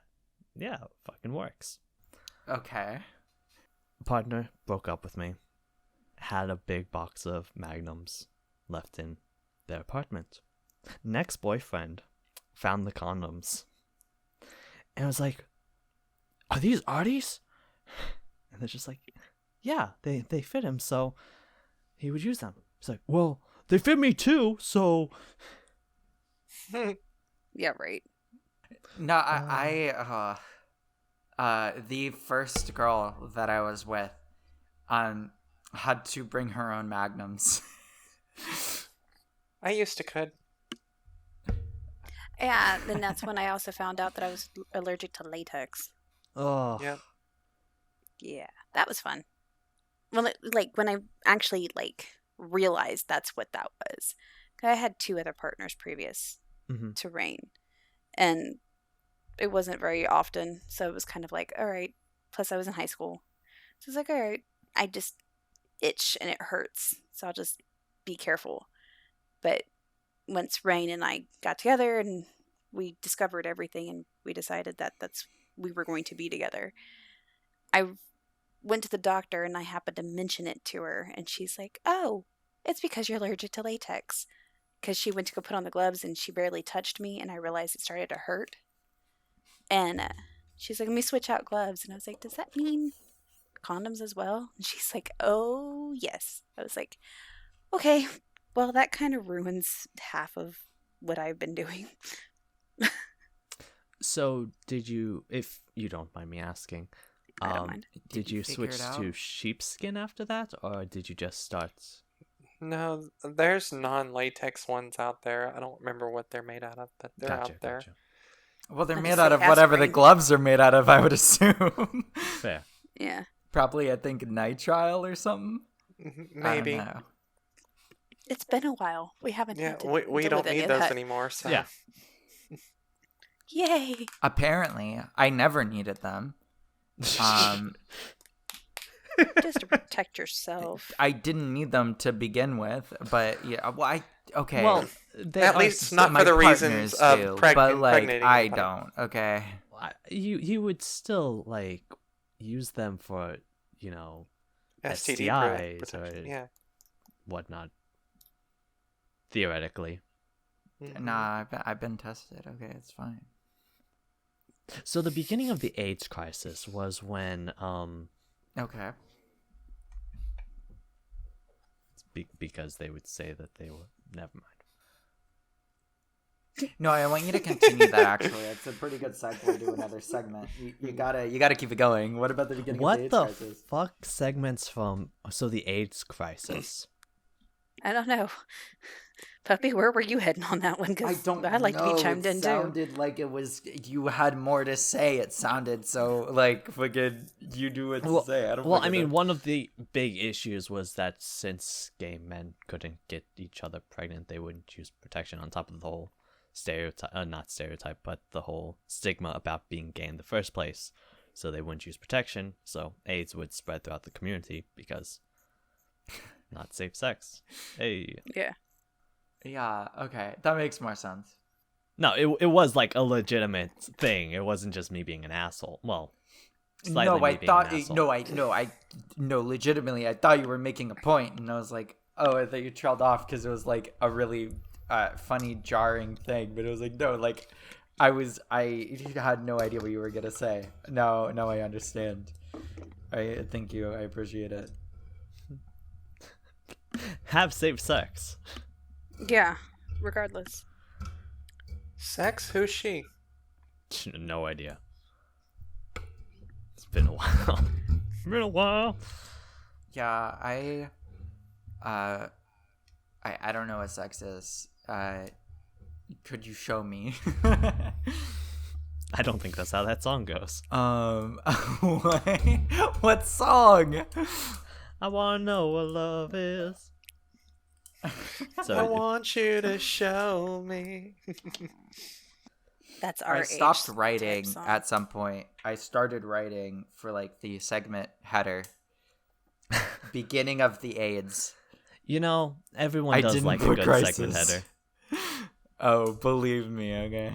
fucking works. Okay. Partner broke up with me, had a big box of magnums left in their apartment. Next boyfriend found the condoms and was like, are these Artie's? And they're just like, yeah, they fit him, so he would use them. He's like, well, they fit me too, so... Yeah, right. No, the first girl that I was with, had to bring her own magnums. I used to could. Yeah, and that's when I also found out that I was allergic to latex. Oh, Yeah. Yeah, that was fun. Well, like when I actually realized that's what that was. 'Cause I had 2 other partners previous Mhm. to Rain, and it wasn't very often, so it was kind of like, all right. Plus, I was in high school, so it's like, all right, I just itch and it hurts, so I'll just be careful. But once Rain and I got together and we discovered everything, and we decided that we were going to be together, I went to the doctor and I happened to mention it to her, and she's like, "Oh, it's because you're allergic to latex." Because she went to go put on the gloves and she barely touched me, and I realized it started to hurt. And she's like, "Let me switch out gloves." And I was like, "Does that mean condoms as well?" And she's like, "Oh, yes." I was like, "Okay, well, that kind of ruins half of what I've been doing." So did you, if you don't mind me asking, I don't mind. did you figure it switch out? to sheepskin after that, or did you just start? No, there's non-latex ones out there. I don't remember what they're made out of, but they're Gotcha, out there. gotcha. Well, they're I made just out say of whatever the aspirin. gloves are made out of, I would assume. Fair. Yeah. Probably, I think, nitrile or something. Maybe. I don't know. It's been a while. We haven't Yeah, had to we deal don't with any need of those that. anymore. So. Yeah. Yay! Apparently, I never needed them. Just to protect yourself. I didn't need them to begin with, but yeah, well, okay. Well, they At are least not my for the partners reasons of but like impregnating I anybody. don't. Okay. you would still like use them for STD STIs protection. or Yeah. whatnot. Theoretically. Mhm. Nah, I've been tested. Okay, it's fine. So the beginning of the AIDS crisis was when Okay. because they would say that they were never mind. No, I want you to continue that. Actually, it's a pretty good segue to another segment. You gotta keep it going. What about the beginning What of the the AIDS crisis? fuck segments from the AIDS crisis? I don't know. Puppy, where were you heading on that one? I Because don't I'd like to know. be chimed It in too. sounded like it was you had more to say. It sounded so like fucking you knew what to say. I don't. Well, I fucking mean, know. one of the big issues was that since gay men couldn't get each other pregnant, they wouldn't use protection on top of the whole stereotype, not stereotype, but the whole stigma about being gay in the first place. So they wouldn't use protection, so AIDS would spread throughout the community because not safe sex. Hey. Yeah. Yeah. Okay, that makes more sense. No, it was like a legitimate thing. It wasn't just me being an asshole. Well, slightly No, I me being thought an asshole. no. Legitimately, I thought you were making a point, and I was like, oh, I thought you trailed off because it was like a really funny, jarring thing. But it was like no, like I had no idea what you were gonna say. Now I understand. I thank you. I appreciate it. Have safe sex. Yeah. Regardless. Sex? Who's she? No idea. It's been a while. Been a while. Yeah, I don't know what sex is. Could you show me? I don't think that's how that song goes. what song? I wanna know what love is. I want you to show me. That's our I stopped age writing type song. at some point. I started writing for like the segment header. Beginning of the AIDS. Everyone I does didn't like a put good crisis. segment header. Oh, believe me, okay.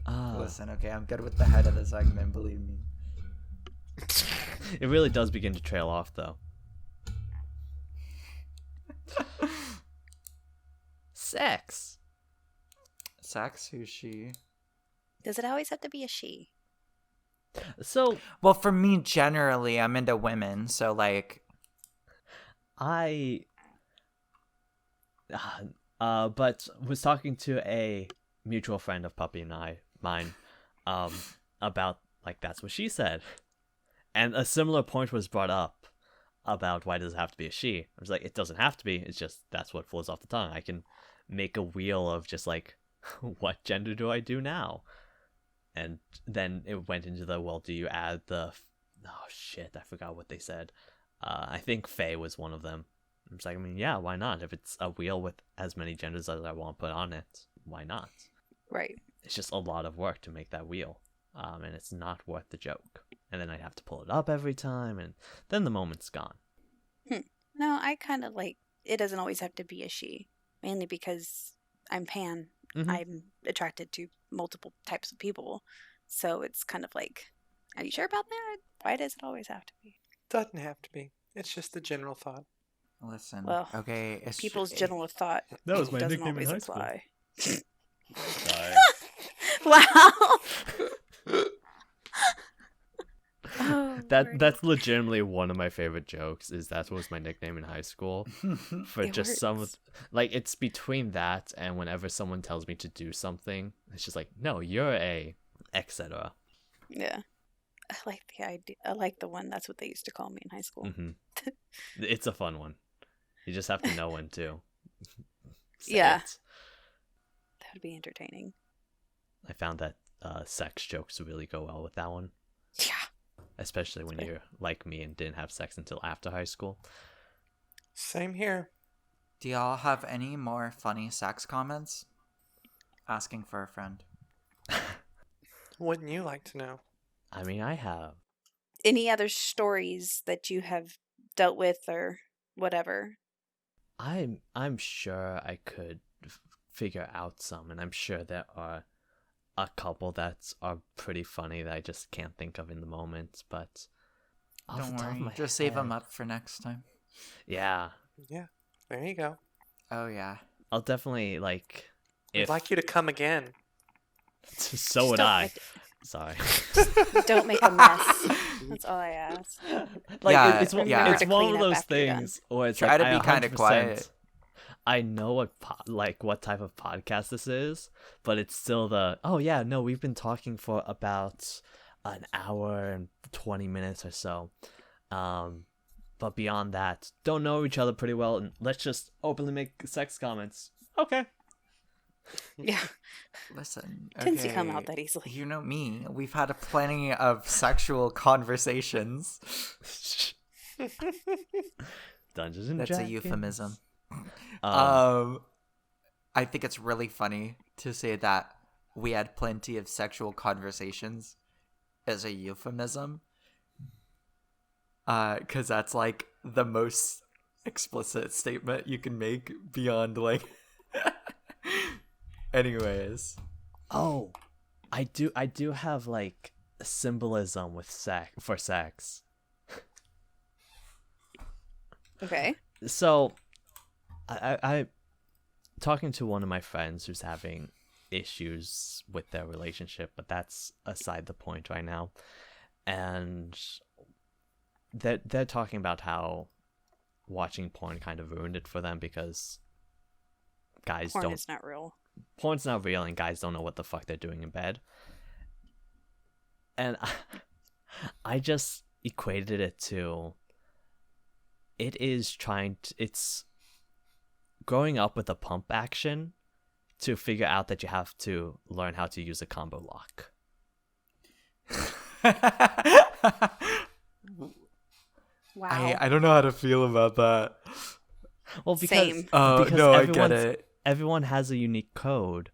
Ah, Listen, okay, I'm good with the head of the segment, believe me. it really does begin to trail off, though. Sex. Sex? Who's she? Does it always have to be a she? So Well, for me, generally, I'm into women, so like, I but was talking to a mutual friend of Puppy and mine about like that's what she said. And a similar point was brought up about why does it have to be a she. I was like, it doesn't have to be, it's just that's what flows off the tongue. I can make a wheel of just like what gender do I do now? And then it went into the, well, do you add the oh shit, I forgot what they said. I think Faye was one of them. I'm just like, I mean, yeah, why not? If it's a wheel with as many genders as I want to put on it, why not? Right. It's just a lot of work to make that wheel, and it's not worth the joke. And then I'd have to pull it up every time, and then the moment's gone. No, I kind of like it doesn't always have to be a she, mainly because I'm pan. Mhm. I'm attracted to multiple types of people. So it's kind of like, are you sure about that? Why does it always have to be? Doesn't have to be. It's just a general thought. Listen, Well, okay, it's People's general thought That was my doesn't nickname in always high school. apply. Sorry. Wow. Oh, Lord. That's legitimately one of my favorite jokes. Is that was my nickname in high school for It just some of works. like it's between that and whenever someone tells me to do something, it's just like no, you're a etc. Yeah. I like the idea. I like the one. That's what they used to call me in high school. Hmm. It's a fun one. You just have to know when to. say Yeah. it. That would be entertaining. I found that sex jokes really go well with that one, Yeah. especially when you're like me and didn't have sex until after high school. Same here. Do y'all have any more funny sex comments? Asking for a friend. Wouldn't you like to know? I mean, I have. Any other stories that you have dealt with or whatever? I'm sure I could figure out some, and I'm sure there are a couple that are pretty funny that I just can't think of in the moment. But off Don't the top of worry, my just save them head- up for next time. Yeah, Yeah, there you go. Oh yeah. I'll definitely like. We'd If like you to come again. so would don't I. make- Sorry. Don't make a mess. That's all I ask. Like Yeah, it's one, yeah. it's To one clean of up those after you're done. things where it's Try like to I be kinda 100% quiet. I know what type of podcast this is, but it's still the oh yeah, no, we've been talking for about an hour and 20 minutes or so. But beyond that, don't know each other pretty well, and let's just openly make sex comments. Okay. Yeah. Listen. Tends to come okay, out that easily. You know me. We've had plenty of sexual conversations. Dungeons and That's Dragons. a euphemism. Um, I think it's really funny to say that we had plenty of sexual conversations as a euphemism. Because that's like the most explicit statement you can make beyond like. Anyways. oh, I do have like symbolism with sex. Okay. So, I talking to one of my friends who's having issues with their relationship, but that's aside the point right now. And they're talking about how watching porn kind of ruined it for them because guys Porn don't is not real. porn's not real and guys don't know what the fuck they're doing in bed. And I just equated it to it's growing up with a pump action to figure out that you have to learn how to use a combo lock. Wow. I don't know how to feel about that. Well, because Same. Oh, because no, I get it. everyone has a unique code,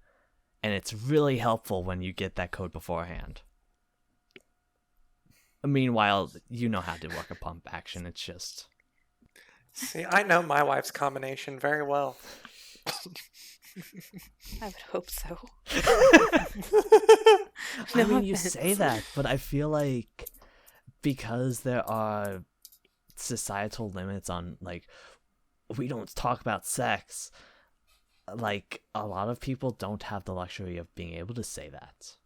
and it's really helpful when you get that code beforehand. Meanwhile, you know how to work a pump action. It's just See, I know my wife's combination very well. I would hope so. I No mean, you offense. say that, but I feel like because there are societal limits on like we don't talk about sex, like a lot of people don't have the luxury of being able to say that.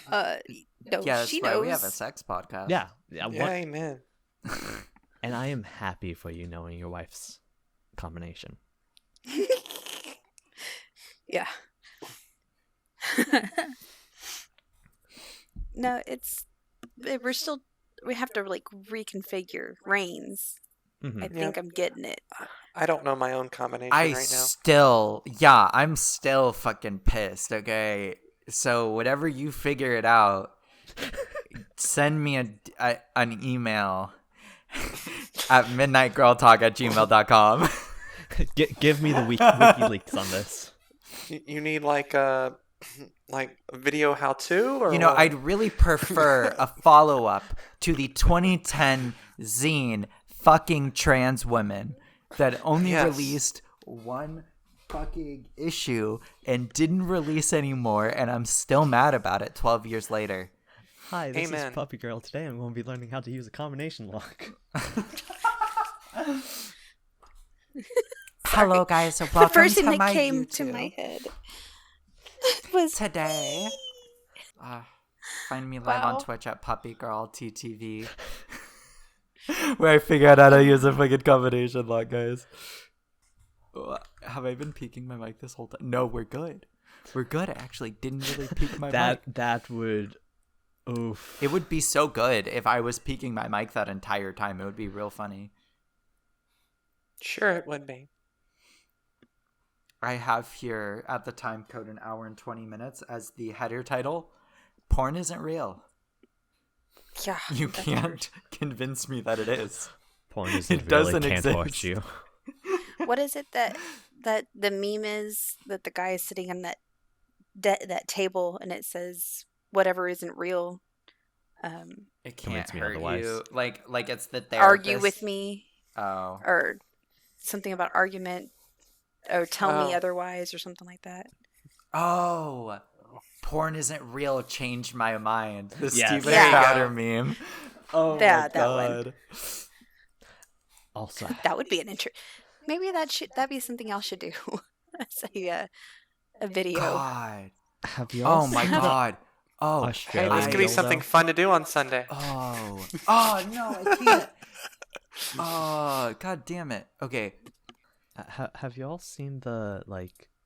No, Yeah, that's she why knows. we have a sex podcast. Yeah, Yeah, what- amen. and I am happy for you knowing your wife's combination. Yeah. No, we have to like reconfigure reigns. Mhm. I think I'm getting it. I don't know my own combination I right now. still, I'm still fucking pissed, okay? So whatever you figure it out, send me an email at midnightgirltalk@gmail.com. Give me the WikiLeaks on this. You need like a video how to, or You know, what? I'd really prefer a follow-up to the 2010 zine Fucking Trans Women that only Yes. released one fucking issue and didn't release anymore, and I'm still mad about it 12 years later. Hi, this Amen. is Puppy Girl. Today I'm going to be learning how to use a combination lock. Hello, guys. So The welcome first thing to that my came YouTube. to my head was Today, find me live on Wow. Twitch at Puppy Girl TTV, where I figure out how to use a fucking combination lock, guys. Have I been peeking my mic this whole time? No, we're good. We're good. I actually didn't really peek my mic. That would... Oof. It would be so good if I was peeking my mic that entire time. It would be real funny. Sure, it would be. I have here at the time code 1 hour and 20 minutes as the header title. Porn isn't real. yeah. You that's can't convince me that it is. Porn isn't It real. doesn't It can't watch exist. you. true. What is it that the meme is that the guy is sitting on that table and it says whatever isn't real. It can't Convince me hurt otherwise. you. Like it's the therapist. Argue with me Oh. or something about argument or tell me Oh. otherwise or something like that. Oh. Porn isn't real changed my mind. The Yes. Steven There you Crowder go. meme. Oh Yeah, my that one. god. Also, That would be an maybe that be something else should do. Say a video. God. have you all Oh my seen the god. Oh. Hey, Australian this could be I- something dildo? fun to do on Sunday. Oh. Oh no, I can't. Oh, god damn it. Okay. Have you all seen the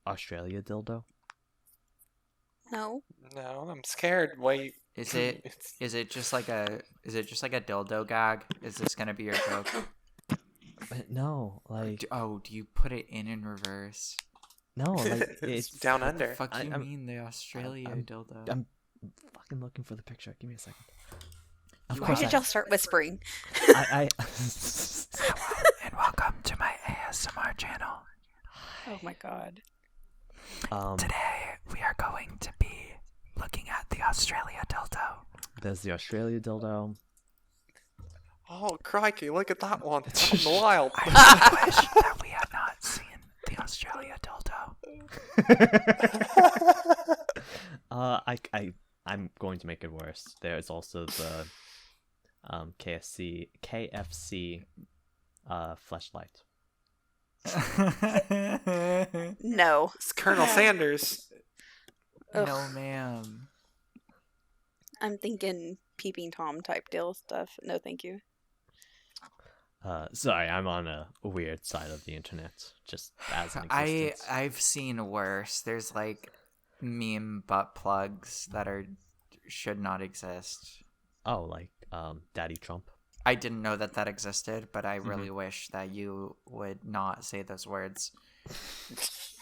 Australia dildo? No. No, I'm scared. Wait. Is it It's- is it just like a dildo gag? Is this gonna be your joke? No, Do you put it in reverse? no, it's it's down under. Fuck you I'm- mean the Australia dildo? I'm fucking looking for the picture. Give me a second. Of You Why course, did y'all start whispering? I And welcome to my ASMR channel. Oh my god. Today we are going to be looking at the Australia dildo. there's the Australia dildo. Oh, crikey, look at that one. It's out in the wild. I really wish that we had not seen the Australia dildo. I'm going to make it worse. There's also the KFC fleshlight. No. It's Colonel Sanders. Ugh. No, ma'am. I'm thinking peeping Tom type deal stuff. No, thank you. Sorry, I'm on a weird side of the internet. Just as an existence. I've seen worse. There's meme butt plugs that should not exist. Oh, Daddy Trump. I didn't know that existed, but I really wish that you would not say those words.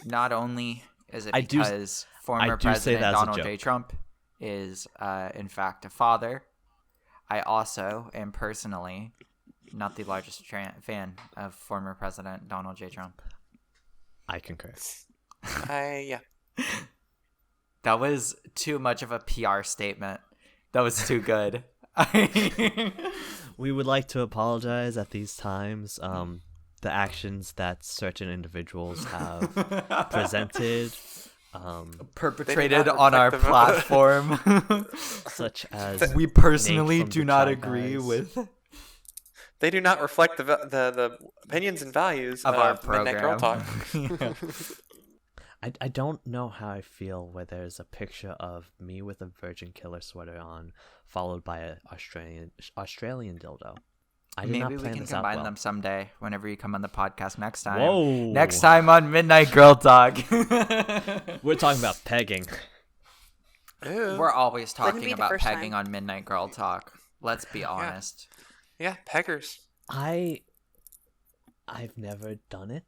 Not only is it I do- because former I do say President that as a Donald J. joke. Trump is, in fact, a father, I also am personally not the largest fan of former President Donald J. Trump. I concur. Yeah. That was too much of a PR statement. That was too good. We would like to apologize at these times. The actions that certain individuals have presented, Perpetrated not on our reflect the- platform. such as We personally Nate from do the not Try agree Guys. with They do not reflect the opinions and values of our Midnight Girl program. Talk. I don't know how I feel where there's a picture of me with a Virgin Killer sweater on, followed by an Australian dildo. I did Maybe not we plan can this out combine well. them someday whenever you come on the podcast next time. Whoa! Next time on Midnight Girl Talk. We're talking about pegging. Ew. We're always Wouldn't talking be the about first pegging time. on Midnight Girl Talk. Let's be honest. Yeah, peggers. I've never done it.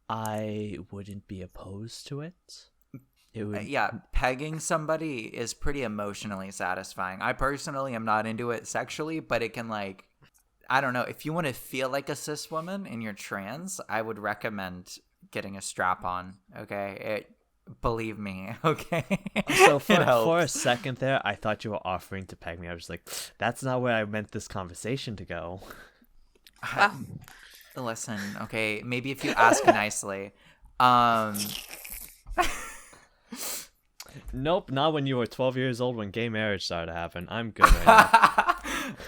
I wouldn't be opposed to it. It would. Yeah, pegging somebody is pretty emotionally satisfying. I personally am not into it sexually, but it can I don't know, if you want to feel like a cis woman and you're trans, I would recommend getting a strap on. Okay, believe me. Okay, So It for a helps. second there, I thought you were offering to peg me. I was like, that's not where I meant this conversation to go. Wow. Listen, okay, maybe if you ask nicely. Um, Nope, not when you were 12 years old when gay marriage started to happen. I'm good right now.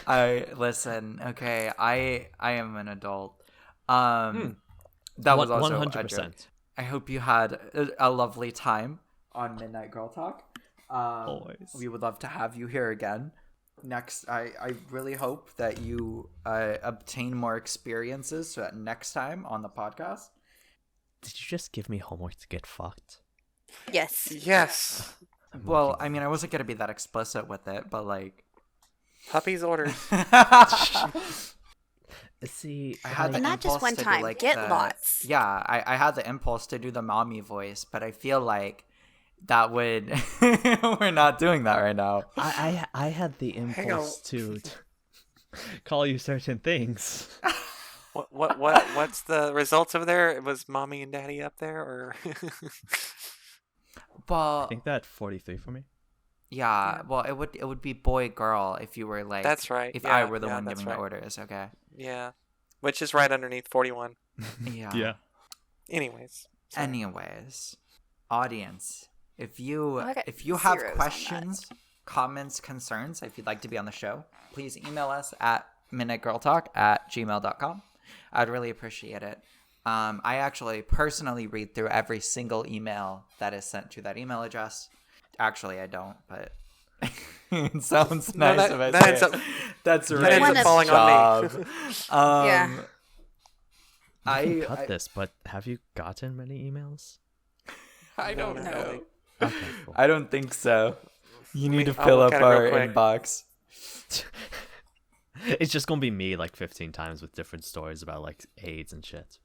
I listen. Okay, I am an adult. That was also a joke. 100%. I hope you had a lovely time on Midnight Girl Talk. Always. We would love to have you here again. Next, I really hope that you obtain more experiences so that next time on the podcast. Did you just give me homework to get fucked? Yes. Yes. Well, I mean, I wasn't gonna be that explicit with it, but like, Puppy's orders. See, I had the And not just impulse one to do, time, like, get the- lots. Yeah, I had the impulse to do the mommy voice, but I feel like that would we're not doing that right now. I had the Hang impulse to call you certain things. What's the results over there? Was mommy and daddy up there, or? I Well, think that 43 for me. yeah, well, it would be boy girl if you were like, That's right. if Yeah, I were the yeah, one that's giving the right. orders. Okay. Yeah, which is right underneath 41. Yeah. Anyways. so- Anyways, audience, if you I got if you have zeros on that. questions, comments, concerns, if you'd like to be on the show, please email us at minuttegirltalk@gmail.com. I'd really appreciate it. I actually personally read through every single email that is sent to that email address. Actually, I don't, but it sounds No, nice that- if I that say ends it. up- That's that right. ends up falling on me. Yeah. You I can cut this, but have you gotten many emails? I No, don't no, know. no. Okay, cool. I don't think so. You need to I'll fill look up at it real our quick. inbox. It's just gonna be me like 15 times with different stories about like AIDS and shit.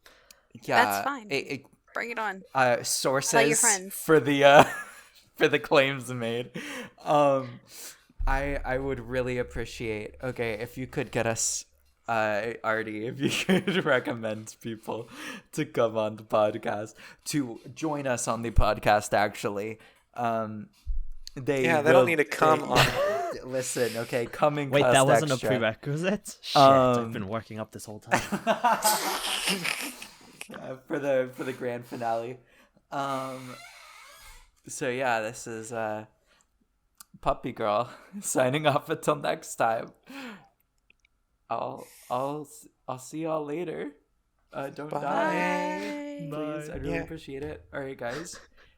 Yeah, That's fine. It, Bring it on. sources friends. for the for the claims made. I would really appreciate, okay, if you could get us Artie, if you could recommend people to come on the podcast, to join us on the podcast. Actually, they Yeah, they don't need to come on. Listen, okay, coming. Wait, that wasn't extra. a prerequisite? Shit, I've been working up this whole time. For the grand finale. So yeah, this is Puppy Girl signing off until next time. I'll see y'all later. Don't die. Bye. Please, I'd really Yeah. appreciate it. All right, guys.